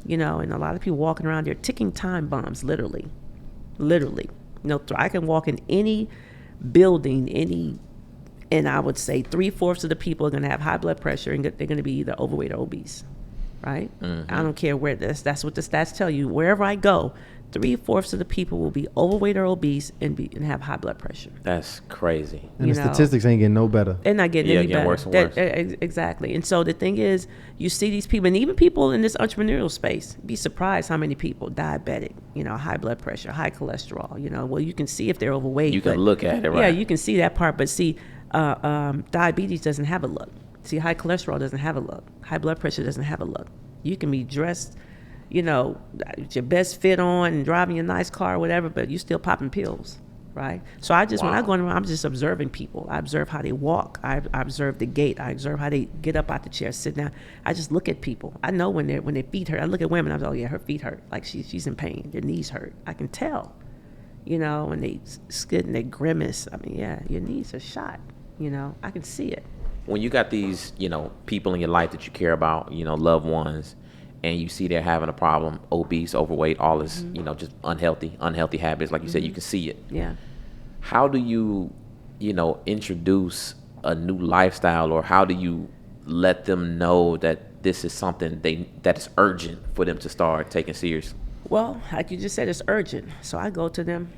And a lot of people walking around, they're ticking time bombs, literally. I can walk in any building, and I would say 3/4 of the people are going to have high blood pressure, and they're going to be either overweight or obese, right? I don't care where that's what the stats tell you. Wherever I go, 3/4 of the people will be overweight or obese and have high blood pressure. That's crazy. And the statistics ain't getting no better. They're not getting any better. Worse and worse. Exactly. And so the thing is, you see these people, and even people in this entrepreneurial space, be surprised how many people diabetic, high blood pressure, high cholesterol. Well, you can see if they're overweight. You can look at it, right? Yeah, you can see that part. But see, diabetes doesn't have a look. See, high cholesterol doesn't have a look. High blood pressure doesn't have a look. You can be dressed, with your best fit on and driving a nice car or whatever, but you still popping pills, right? So when I go around, I'm just observing people. I observe how they walk. I observe the gait. I observe how they get up out the chair, sit down. I just look at people. I know when their feet hurt. I look at women. I'm like, oh yeah, her feet hurt. Like she's in pain. Their knees hurt. I can tell, when they skid and they grimace. I mean, yeah, your knees are shot. I can see it. When you got these, people in your life that you care about, loved ones, and you see they're having a problem, obese, overweight, all this, just unhealthy habits, like you said, you can see it. Yeah. How do you, introduce a new lifestyle, or how do you let them know that this is something that is urgent for them to start taking serious? Well, like you just said, it's urgent. So I go to them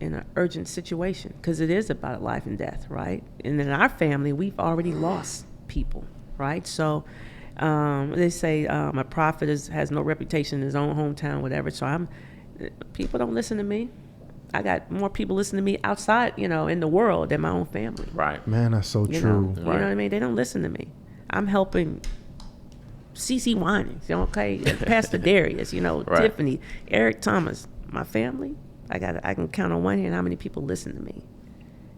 in an urgent situation, because it is about life and death, right? And in our family, we've already lost people, right? So they say a prophet has no reputation in his own hometown, whatever. So people don't listen to me. I got more people listening to me outside, in the world than my own family. Right. Man, that's so true. You know what I mean? They don't listen to me. I'm helping CeCe Winans, okay, Pastor Darius, right. Tiffany, Eric Thomas, my family. I can count on one hand how many people listen to me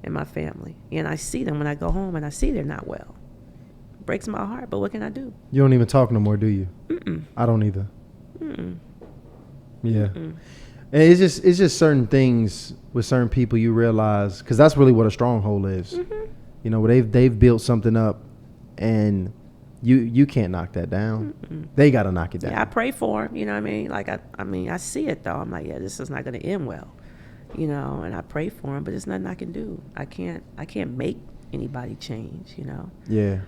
in my family. And I see them when I go home, and I see they're not well. It breaks my heart, but what can I do? You don't even talk no more, do you? Mm-mm. I don't either. Mm-mm. Yeah. Mm-mm. And it's just certain things with certain people you realize, because that's really what a stronghold is. Mm-hmm. They've built something up, and you can't knock that down. Mm-mm. They got to knock it down. Yeah, I pray for him, you know what I mean? Like, I see it, though. I'm like, yeah, this is not going to end well, and I pray for him, but there's nothing I can do. I can't make anybody change, Yeah.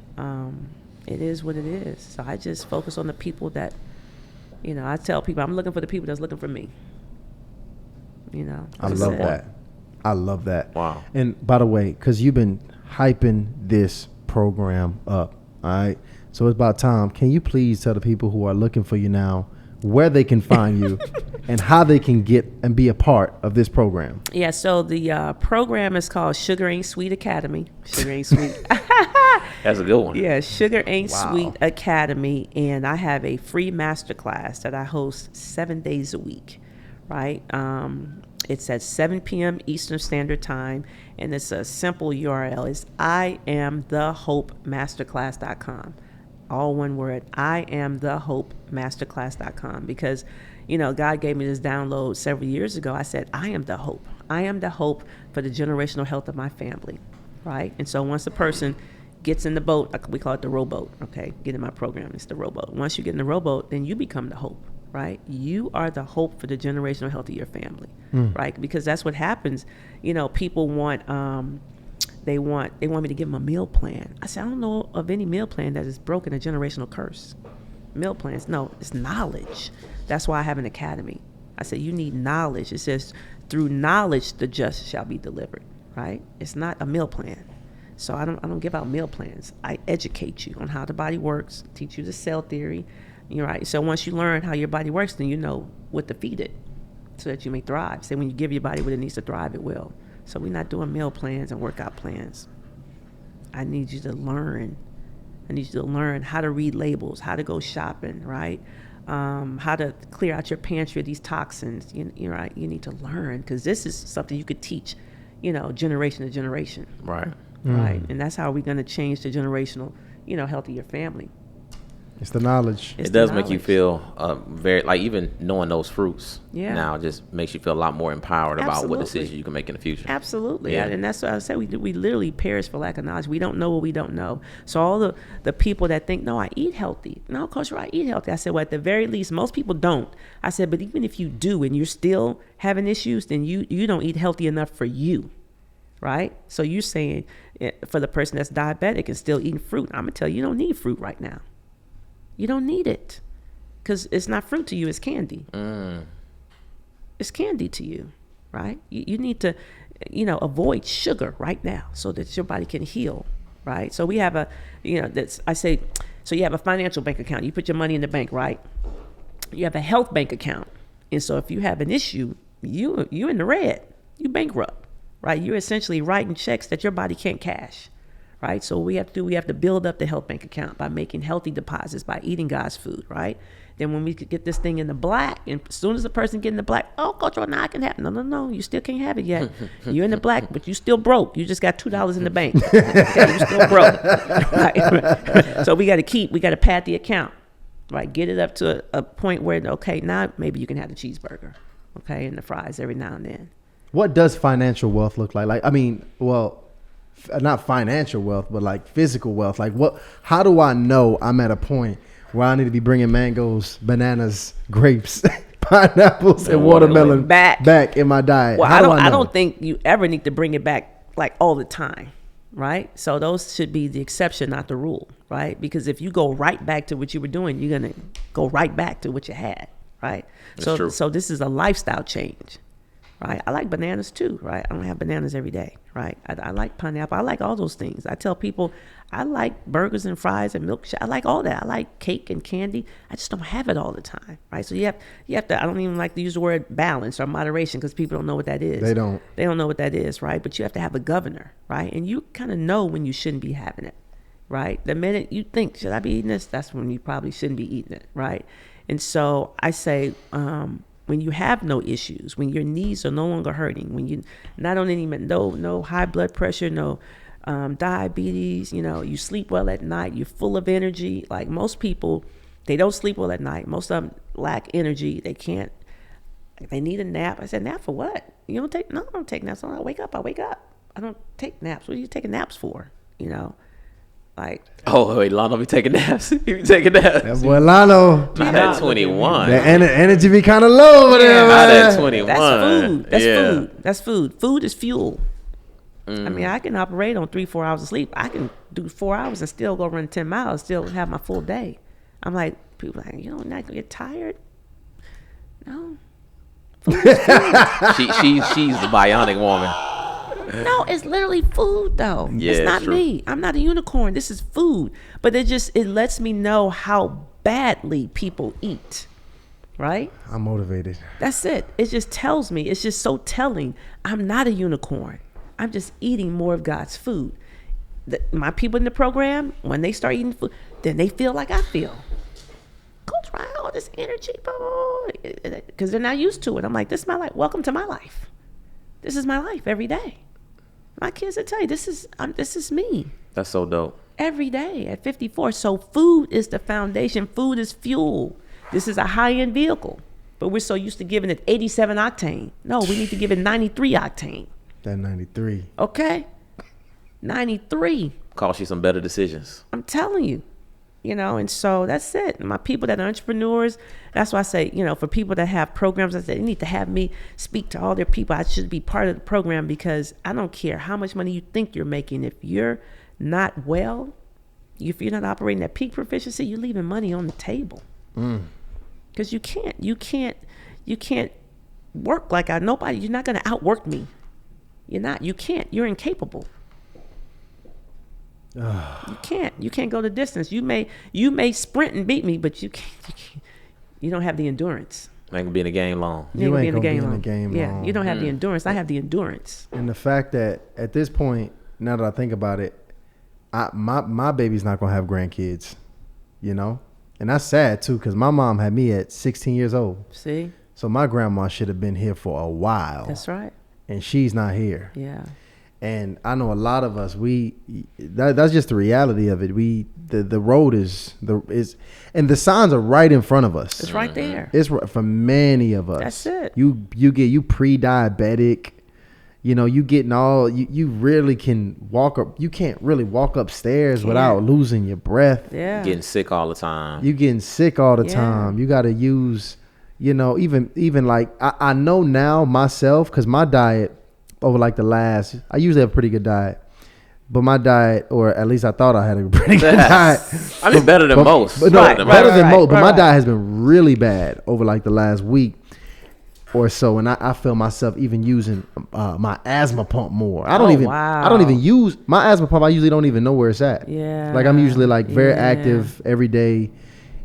It is what it is. So I just focus on the people that, I tell people, I'm looking for the people that's looking for me. I love that. I love that. Wow. And by the way, because you've been hyping this program up, all right? So it's about time. Can you please tell the people who are looking for you now where they can find you and how they can get and be a part of this program? Yeah, so the program is called Sugar Ain't Sweet Academy. Sugar Ain't Sweet. That's a good one. Yeah, Sugar Ain't Sweet Academy. And I have a free masterclass that I host 7 days a week, right? It's at 7 p.m. Eastern Standard Time, and it's a simple URL. It's IamTheHopeMasterclass.com. All one word, IamTheHopeMasterclass.com. Because, God gave me this download several years ago. I said, I am the hope. I am the hope for the generational health of my family, right? And so once a person gets in the boat, we call it the rowboat, okay? Get in my program, it's the rowboat. Once you get in the rowboat, then you become the hope, right? You are the hope for the generational health of your family, right? Because that's what happens. People want, they want me to give them a meal plan. I said, I don't know of any meal plan that has broken a generational curse. Meal plans, no, it's knowledge. That's why I have an academy. I said, you need knowledge. It says, through knowledge, the just shall be delivered, right? It's not a meal plan. So I don't give out meal plans. I educate you on how the body works, teach you the cell theory. You're right. So once you learn how your body works, then you know what to feed it so that you may thrive. So when you give your body what it needs to thrive, it will. So we're not doing meal plans and workout plans. I need you to learn. I need you to learn how to read labels, how to go shopping, right? How to clear out your pantry of these toxins. You're right. You need to learn, because this is something you could teach, generation to generation. Right. Right. And that's how we're going to change the generational, health of your family. It's the knowledge. It does make you feel very, like, even knowing those fruits now just makes you feel a lot more empowered about what decisions you can make in the future. Absolutely. Yeah. And that's what I said. We literally perish for lack of knowledge. We don't know what we don't know. So all the people that think, no, I eat healthy. No, Coach, I eat healthy. I said, well, at the very least, most people don't. I said, but even if you do and you're still having issues, then you don't eat healthy enough for you. Right? So you're saying for the person that's diabetic and still eating fruit, I'm going to tell you, you don't need fruit right now. You don't need it, because it's not fruit to you, it's candy. It's candy to you, right? You need to, avoid sugar right now so that your body can heal, right? So we have so you have a financial bank account. You put your money in the bank, right? You have a health bank account. And so if you have an issue, you in the red, you bankrupt, right? You're essentially writing checks that your body can't cash. Right, so we have to build up the health bank account by making healthy deposits, by eating God's food, right? Then when we could get this thing in the black, and as soon as the person get in the black, oh, Coach, now I can have it. No, you still can't have it yet. You're in the black, but you still broke. You just got $2 in the bank. Okay, you still broke. Right? So we got to pad the account, right? Get it up to a point where, okay, now maybe you can have the cheeseburger, okay, and the fries every now and then. What does financial wealth look like? Not financial wealth, but like physical wealth. Like how do I know I'm at a point where I need to be bringing mangoes, bananas, grapes, pineapples, and watermelon back in my diet? Well, I don't think you ever need to bring it back like all the time, right? So those should be the exception, not the rule, right? Because if you go right back to what you were doing, you're going to go right back to what you had, right? So this is a lifestyle change. Right, I like bananas too. Right, I don't have bananas every day. Right, I like pineapple. I like all those things. I tell people I like burgers and fries and milkshake. I like all that. I like cake and candy. I just don't have it all the time. Right, so you have to. I don't even like to use the word balance or moderation, because people don't know what that is. They don't know what that is. Right, but you have to have a governor. Right, and you kind of know when you shouldn't be having it. Right, the minute you think, should I be eating this? That's when you probably shouldn't be eating it. Right, and so I say. When you have no issues, when your knees are no longer hurting, when you not on any no high blood pressure, no diabetes, you sleep well at night, you're full of energy. Like most people, they don't sleep well at night. Most of them lack energy. They need a nap. I said, nap for what? You don't take? No, I don't take naps. I wake up. I don't take naps. What are you taking naps for? Like, oh wait, Lano be taking naps. He be taking naps. That boy Lano. Not at 21. The energy be kind of low over there. Not at 21. That's food. That's food. Food is fuel. I mean, I can operate on 3-4 hours of sleep. I can do 4 hours and still go run 10 miles, still have my full day. I'm like, people are like, not gonna get tired? No. Food is food. She's the bionic woman. No, it's literally food though. Yeah, it's not true. me. I'm not a unicorn. This is food. But it lets me know how badly people eat. Right? I'm motivated. That's it. It just tells me. It's just so telling. I'm not a unicorn. I'm just eating more of God's food. My people in the program, when they start eating food, then they feel like I feel. Coach Ryan, all this energy, because they're not used to it. I'm like, this is my life. Welcome to my life. This is my life every day. My kids will tell you, this is me. That's so dope. Every day at 54. So food is the foundation. Food is fuel. This is a high-end vehicle. But we're so used to giving it 87 octane. No, we need to give it 93 octane. That 93. Okay? 93. Cost you some better decisions. I'm telling you. And so that's it. My people that are entrepreneurs, that's why I say, for people that have programs, I say they need to have me speak to all their people. I should be part of the program because I don't care how much money you think you're making. If you're not well, if you're not operating at peak proficiency, you're leaving money on the table. Because you can't work like nobody. You're not going to outwork me. You can't. You're incapable. You can't go the distance. You may sprint and beat me, but you can't. You don't have the endurance. Ain't gonna be in the game long. You ain't gonna be in the game long. Yeah, you don't have the endurance. I have the endurance. And the fact that at this point, now that I think about it, my baby's not gonna have grandkids, and that's sad too, because my mom had me at 16 years old. See? So my grandma should have been here for a while. That's right. And she's not here. Yeah. And I know a lot of us, that's just the reality of it. The road is and the signs are right in front of us. It's right there. It's for many of us. That's it. You pre-diabetic, you getting you really can walk up. You can't really walk upstairs without losing your breath. Yeah. Getting sick all the time. You getting sick all the time. You got to use, even like I know now myself, because my diet over like I usually have a pretty good diet, but my diet, or at least I thought I had a pretty good diet. I mean, better than most. But better than most. But my diet has been really bad over like the last week or so, and I feel myself even using my asthma pump more. I don't even use my asthma pump. I usually don't even know where it's at. Yeah. Like I'm usually like very active every day,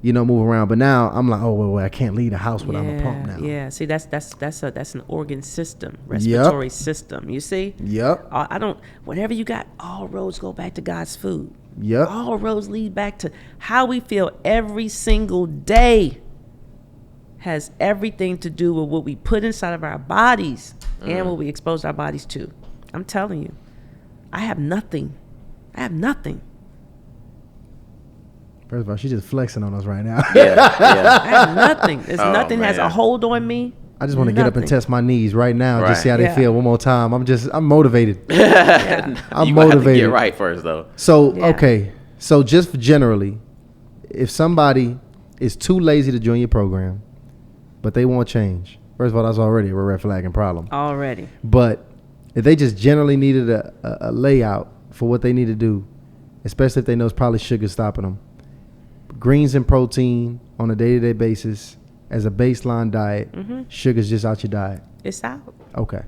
move around. But now I'm like, well, I can't leave the house without my pump now. Yeah. See, that's an organ system, respiratory system. You see? Yep. Whatever you got, all roads go back to God's food. Yep. All roads lead back to how we feel every single day. Has everything to do with what we put inside of our bodies and what we expose our bodies to. I'm telling you, I have nothing. First of all, she's just flexing on us right now. Yeah. I have nothing. Nothing has a hold on me. I just want to get up and test my knees right now, just see how they Yeah. feel one more time. I'm motivated. I'm You motivated. have to get right first, though. So, okay. So just generally, if somebody is too lazy to join your program, but they won't change, first of all, that's already a red flag and problem. Already. But if they just generally needed a layout for what they need to do, especially if they know it's probably sugar stopping them, greens and protein on a day-to-day basis as a baseline diet, sugar's just out your diet. It's out. Okay.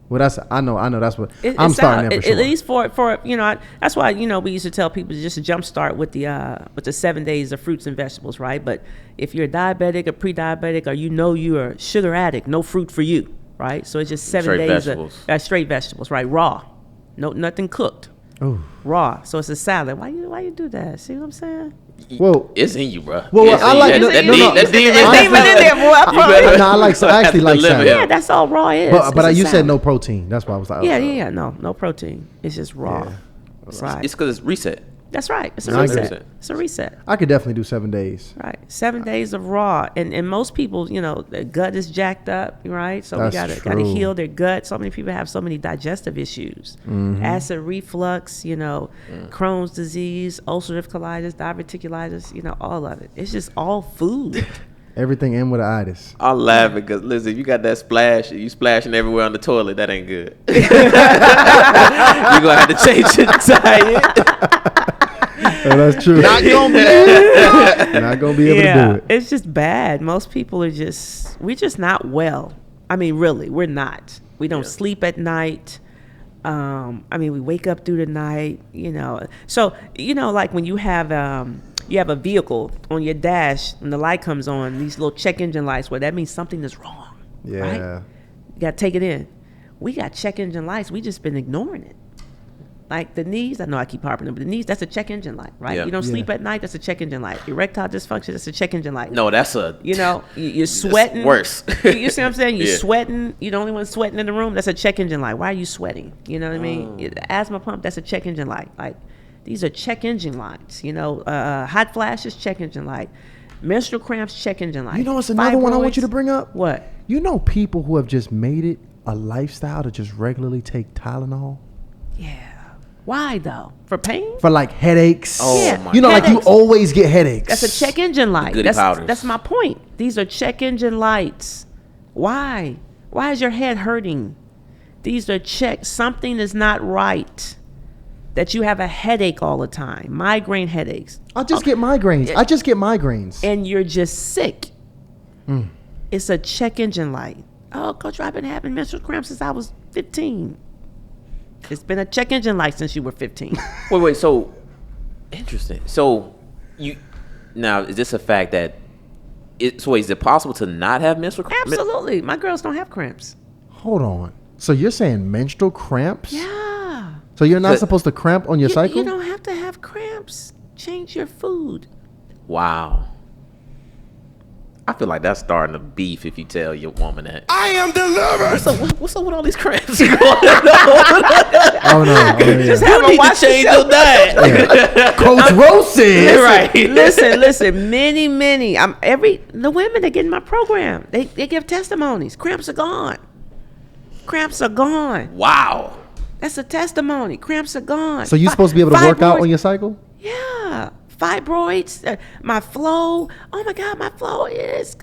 Well, I know that's what I'm starting there for sure. At least for that's why we used to tell people to just jumpstart with the 7 days of fruits and vegetables, right? But if you're diabetic or pre-diabetic, or you're a sugar addict, no fruit for you, right? So it's just 7 Straight days vegetables. of straight vegetables, right? Raw, nothing cooked, raw. So it's a salad. Why you do that? See what I'm saying? Well, it's in you, bro. Well, I like that demon in there, boy. I actually like salad. Yeah, that's all raw is. But you said no protein. That's why I was like, no protein. It's just raw. Yeah. Right. It's because it's reset. That's right. It's a No, I reset. get it. It's a reset. I could definitely do 7 days. Right. 7 days of raw. And most people, their gut is jacked up, right? So That's we gotta true. heal their gut. So many people have so many digestive issues. Acid reflux, Crohn's disease, ulcerative colitis, diverticulitis, all of it. It's just all food. Everything in with an itis. I laugh because listen, if you got that splash, you splashing everywhere on the toilet, that ain't good. You're gonna have to change your diet. Oh, that's true. Not gonna be able to do it. It's just bad. Most people we're just not well. I mean, really, we're not. We don't sleep at night. We wake up through the night, So, like when you have a vehicle on your dash and the light comes on, these little check engine lights, that means something is wrong. Yeah. Right? You got to take it in. We got check engine lights. We just been ignoring it. Like the knees, I know I keep harping on, but the knees, that's a check engine light, right? Yeah. You don't sleep at night, that's a check engine light. Erectile dysfunction, that's a check engine light. No, that's a. You know, you're sweating. Worse. You see what I'm saying? You're Yeah. sweating. You're the only one sweating in the room. That's a check engine light. Why are you sweating? You know what I mean? The asthma pump, that's a check engine light. Like, these are check engine lights. You know, hot flashes, check engine light. Menstrual cramps, check engine light. You know, it's another one I want you to bring up. What? You know, people who have just made it a lifestyle to just regularly take Tylenol Yeah. Why though? For pain? for like headaches. Oh, Yeah. my You know, like you Headaches. always get headaches. That's a check engine light. goody powders. That's my point. These are check engine lights. Why? Why is your head hurting? These are something is not right. That you have a headache all the time, migraine headaches, I just get migraines. I just get migraines. and you're just sick. It's a check engine light. Oh, Coach, I've been having menstrual cramps since I was 15. It's been a check engine light since you were 15. Wait. So interesting. So you now is this a fact that so is it possible to not have menstrual cramps? Absolutely. My girls don't have cramps. Hold on. So you're saying menstrual cramps? Yeah. So you're not But- supposed to cramp on your cycle? You don't have to have cramps. Change your food. Wow. I feel like that's starting a beef if you tell your woman that. I am delivered. What's up with all these cramps? Oh no. Oh, yeah. Just You have her need to watch the change show. your diet. Coach Rose said. Right. Listen. Many. The women that get in my program, they give testimonies. Cramps are gone. Cramps are gone. Wow. That's a testimony. Cramps are gone. So you're supposed to be able to work out on your cycle? Yeah. Fibroids, my flow. Oh my God, my flow is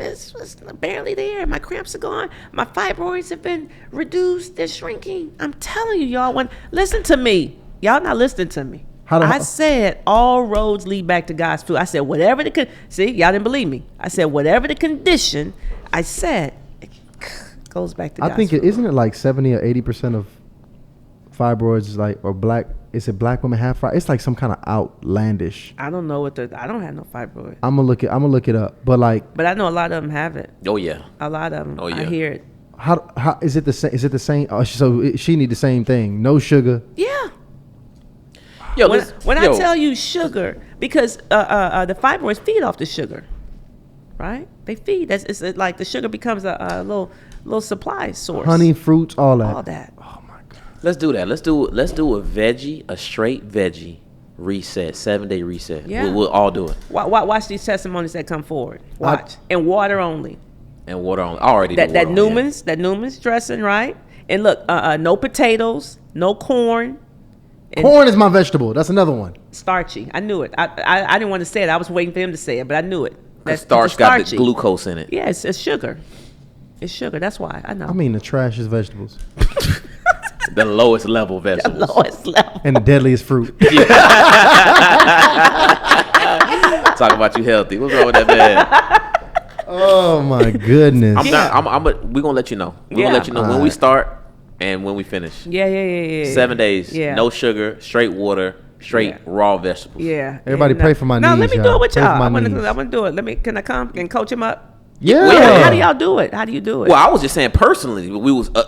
barely there. My cramps are gone. My fibroids have been reduced. They're shrinking. I'm telling you, y'all. Listen to me. Y'all not listening to me. I said all roads lead back to God's food. I said whatever see, y'all didn't believe me. I said whatever the condition, I said it goes back to God's I think food. isn't it like 70 or 80% of fibroids is like, or black, is it black women have fibroids? It's like some kind of outlandish. I don't know I don't have no fibroid. I'm gonna look it up. But like, But I know a lot of them have it. Oh yeah. A lot of them. Oh, I yeah. hear it. how is it the same? Is it the same? Oh, so she need the same thing. No sugar. Yeah. Yo, When I tell you sugar, because the fibroids feed off the sugar, right? They feed. It's like the sugar becomes a little supply source. Honey, fruits, all that. all that. Oh my God. let's do that. Let's do a straight veggie reset, 7-day reset. Yeah. We'll all do it. Watch these testimonies that come forward. Watch. And water only. And water on. I already That do water on, yeah. Newman's dressing, right? And look, no potatoes, no corn. And Corn is my vegetable. That's another one. starchy. I knew it. I didn't want to say it. I was waiting for him to say it, but I knew it. Because It's starch got the starchy. glucose in it. Yeah, it's sugar. It's sugar. That's why I know. I mean, the trash is vegetables The lowest level the vegetables. lowest level. and the deadliest fruit. Talk about you healthy. What's wrong with that man? Oh my goodness. We're gonna let you know. We're gonna let you know when we start and when we finish. Yeah. 7 days, Yeah. no sugar, straight water, straight Yeah. raw vegetables. Yeah. Everybody yeah, pray for my no, knees, let me do y'all. it with Pray for y'all. my I want knees. to do it. Can I come and coach him up? Yeah. How do y'all do it? How do you do it? Well, I was just saying personally,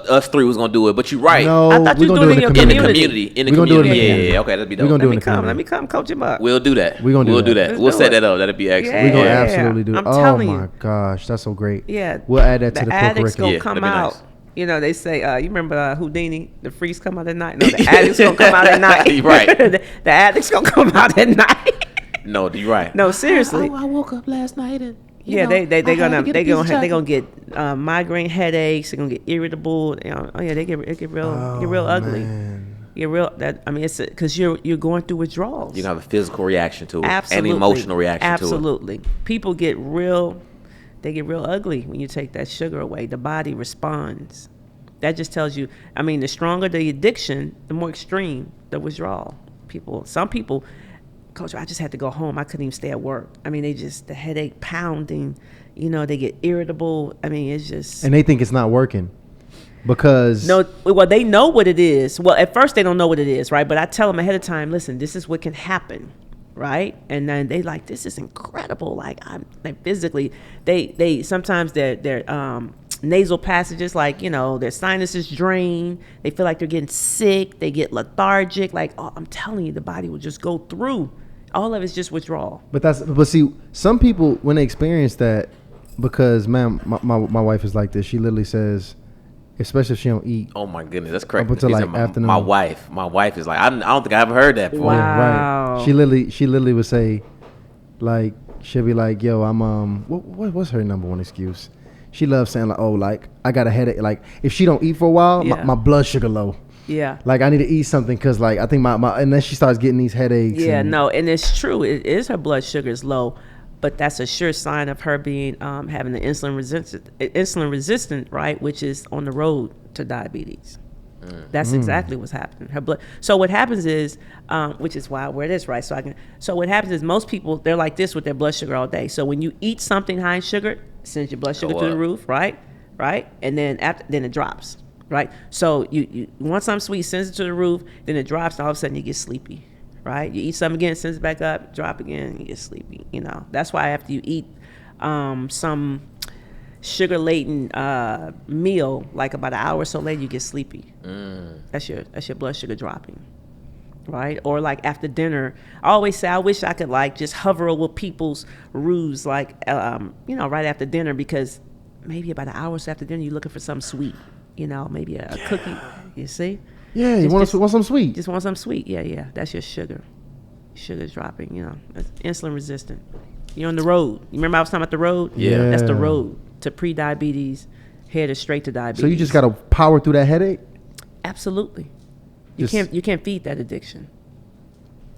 us three was gonna do it, but you're right. No, I thought we're you gonna do do it it in in your the In the community. community, in the We're gonna do it in community, the yeah, community. okay, that'd be dope. We're gonna do it in let me the come. community. Let me come coach him up. We'll do that. We're gonna do We'll that. do that. Let's We'll do set it. that up. That'd be excellent. We're gonna Yeah. absolutely do it. I'm Oh telling my you. gosh, that's so great. Yeah. We'll add that to the addicts curriculum. gonna Yeah, come that'd be out. nice. You know, they say, you remember Houdini, the freaks come out at night? No, the addicts gonna come out at night. Right. the addicts gonna come out at night. No, you're right. No, seriously. I woke up last night and Yeah, they gonna get migraine headaches. They're gonna get irritable. Oh yeah, it get real ugly. Man. Get real. It's because you're going through withdrawals. you have a physical reaction to it, Absolutely. an emotional reaction Absolutely. People get real. They get real ugly when you take that sugar away. The body responds. That just tells you. I mean, the stronger the addiction, the more extreme the withdrawal. Some people. Coach, I just had to go home. I couldn't even stay at work. I mean, the headache pounding, they get irritable. I mean, it's just. And they think it's not working because No, well, they know what it is. Well, at first they don't know what it is, right? But I tell them ahead of time, listen, this is what can happen, right? And then they like, this is incredible. Like physically, they sometimes their nasal passages, like, their sinuses drain. They feel like they're getting sick. They get lethargic. Like, I'm telling you, the body will just go through. All of it's just withdrawal. But see, some people, when they experience that, because man, my wife is like this. She literally says, especially if she don't eat. Oh my goodness, that's crazy. Up until like afternoon. My wife is like, I don't think I ever heard that before. Wow. Right. She literally would say, like, she'll be like, yo, I'm what's her number one excuse? She loves saying like, oh, like I got a headache. Like if she don't eat for a while, my blood sugar low. Yeah. Like I need to eat something because like I think my and then she starts getting these headaches. Yeah, and it's true. It is her blood sugar is low. But that's a sure sign of her being having the insulin resistant, right, which is on the road to diabetes. That's exactly what's happening. Her blood. So what happens is, which is why I wear this, right? So what happens is most people, they're like this with their blood sugar all day. So when you eat something high in sugar, it sends your blood sugar through the roof, right? And then then it drops, right? So you want something sweet, sends it to the roof, then it drops, and all of a sudden you get sleepy. Right, you eat something again, sends it back up, drop again, you get sleepy. That's why after you eat some sugar-laden meal, like about an hour or so later, you get sleepy. That's your blood sugar dropping, right? Or like after dinner, I always say I wish I could like just hover over people's roofs, like right after dinner, because maybe about an hour or so after dinner, you're looking for something sweet, maybe a cookie. You see. Yeah, you want some sweet. Just want some sweet. Yeah. That's your sugar. Sugar's dropping, That's insulin resistant. You're on the road. You remember I was talking about the road? Yeah. That's the road to pre-diabetes, headed straight to diabetes. So you just got to power through that headache? Absolutely. You can't feed that addiction.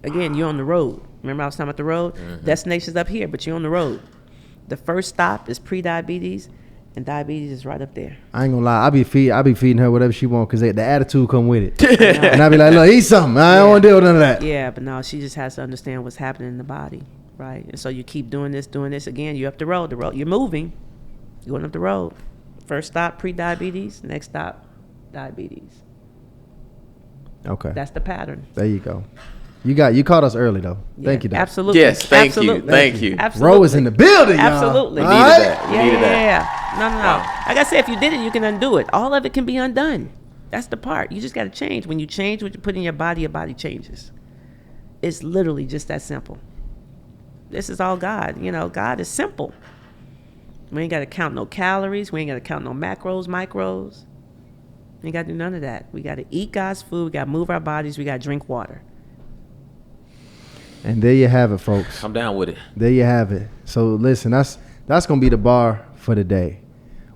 Again, you're on the road. Remember I was talking about the road? Mm-hmm. Destination's up here, but you're on the road. The first stop is pre-diabetes. And diabetes is right up there. I ain't gonna lie. I be feeding her whatever she want because the attitude come with it. And I be like, look, eat something. I don't want to deal with none of that. Yeah, but no, she just has to understand what's happening in the body, right? And so you keep doing this. Again, you're up the road. You're moving. You're going up the road. First stop, pre-diabetes. Next stop, diabetes. Okay. That's the pattern. There you go. You caught us early though. Yeah, Thank you, Doc. Absolutely. Yes, thank you. Absolutely. Ro is in the building, y'all. Absolutely. We needed that. We needed that. Yeah. No. Wow. Like I said, if you did it, you can undo it. All of it can be undone. That's the part. You just got to change. When you change what you put in your body changes. It's literally just that simple. This is all God. God is simple. We ain't got to count no calories. We ain't got to count no macros, micros. We ain't got to do none of that. We got to eat God's food. We got to move our bodies. We got to drink water. And there you have it, folks. I'm down with it. There you have it. So listen, that's gonna be the bar for the day.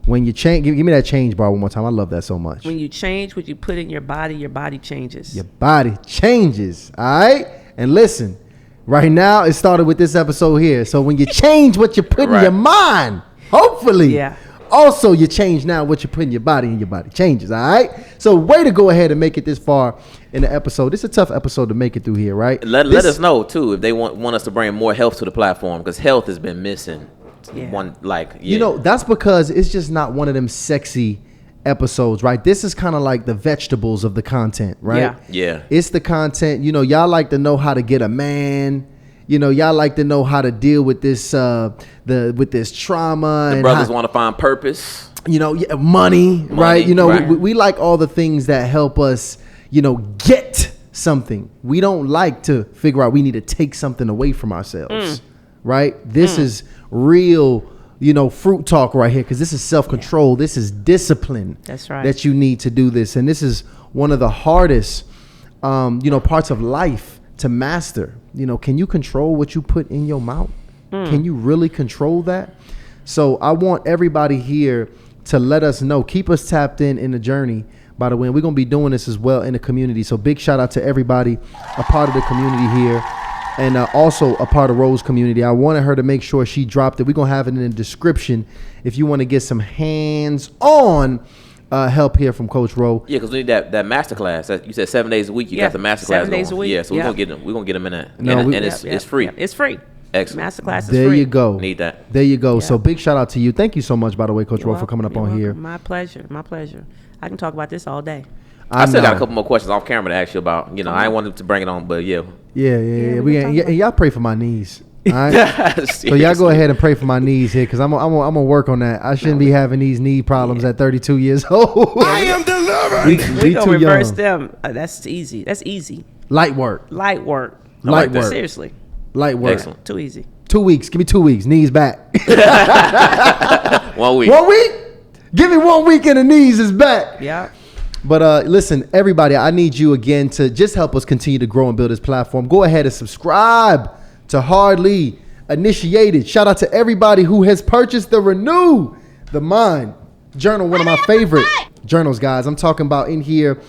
When you change, give me that change bar one more time. I love that so much. When you change what you put in your body changes. Your body changes. All right. And listen, right now it started with this episode here. So when you change what you put in your mind, hopefully, also you change now what you put in your body, and your body changes. All right. So way to go ahead and make it this far in the episode. This is a tough episode to make it through here, right? Let us know too if they want us to bring more health to the platform, because health has been missing. That's because it's just not one of them sexy episodes, right? This is kind of like the vegetables of the content, right? Yeah. It's the content. Y'all like to know how to get a man. Y'all like to know how to deal with this with this trauma. The brothers want to find purpose. Money, right? Right. We like all the things that help us, get something. We don't like to figure out we need to take something away from ourselves, right? This is real, fruit talk right here, because this is self-control. Yeah. This is discipline. That's right. That you need to do this. And this is one of the hardest, parts of life to master. Can you control what you put in your mouth? Can you really control that? So I want everybody here to let us know. Keep us tapped in the journey. By the way, we're going to be doing this as well in the community. So big shout out to everybody a part of the community here, and also a part of Ro's community. I wanted her to make sure she dropped it. We're going to have it in the description if you want to get some hands-on help here from Coach Ro. Yeah, because we need that masterclass. You said 7 days a week. You got the masterclass 7 days a week. Yeah, so we're gonna get them. We're gonna get them in that. No, it's free. Yeah, it's free. Excellent. Masterclass is There free. you go. Need that. There you go. Yeah. So big shout out to you. Thank you so much, by the way, Coach Ro, for coming up on here. My pleasure. I can talk about this all day. I still got a know. couple more questions off camera to ask you about. You know, I ain't wanted to bring it on, but yeah. Yeah. we can talk about Y'all pray for my knees. All right? So y'all go ahead and pray for my knees here, because I'm gonna work on that. I shouldn't be having these knee problems at 32 years old. I am delivered. We We gonna too reverse young. them. That's easy. That's easy. Light work. Light work. Light work. Seriously, Light work. Excellent. too easy. 2 weeks. Give me 2 weeks. Knees back. 1 week. 1 week? Give me 1 week and the knees is back. Yeah. But listen, everybody, I need you again to just help us continue to grow and build this platform. Go ahead and subscribe to Hardly Initiated. Shout out to everybody who has purchased the Renew the Mind journal, one of my favorite journals, guys. I'm talking about in here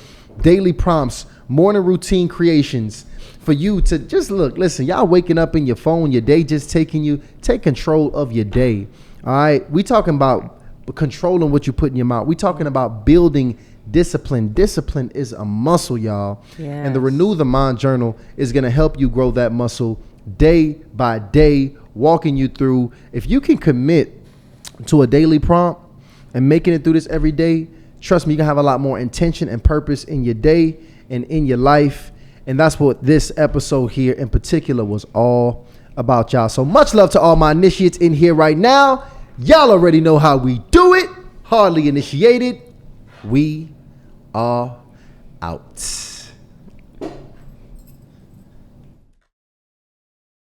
daily prompts, morning routine creations for you to just listen, y'all waking up in your phone, your day just taking you, take control of your day. All right. We talking about controlling what you put in your mouth. We talking about building discipline. Discipline is a muscle, y'all. And the Yes. Renew the Mind journal is going to help you grow that muscle day by day, walking you through. If you can commit to a daily prompt and making it through this every day, trust me, you're going to have a lot more intention and purpose in your day and in your life. And that's what this episode here in particular was all about, y'all. So much love to all my initiates in here right now. Y'all already know how we do it. Hardly Initiated. We are out.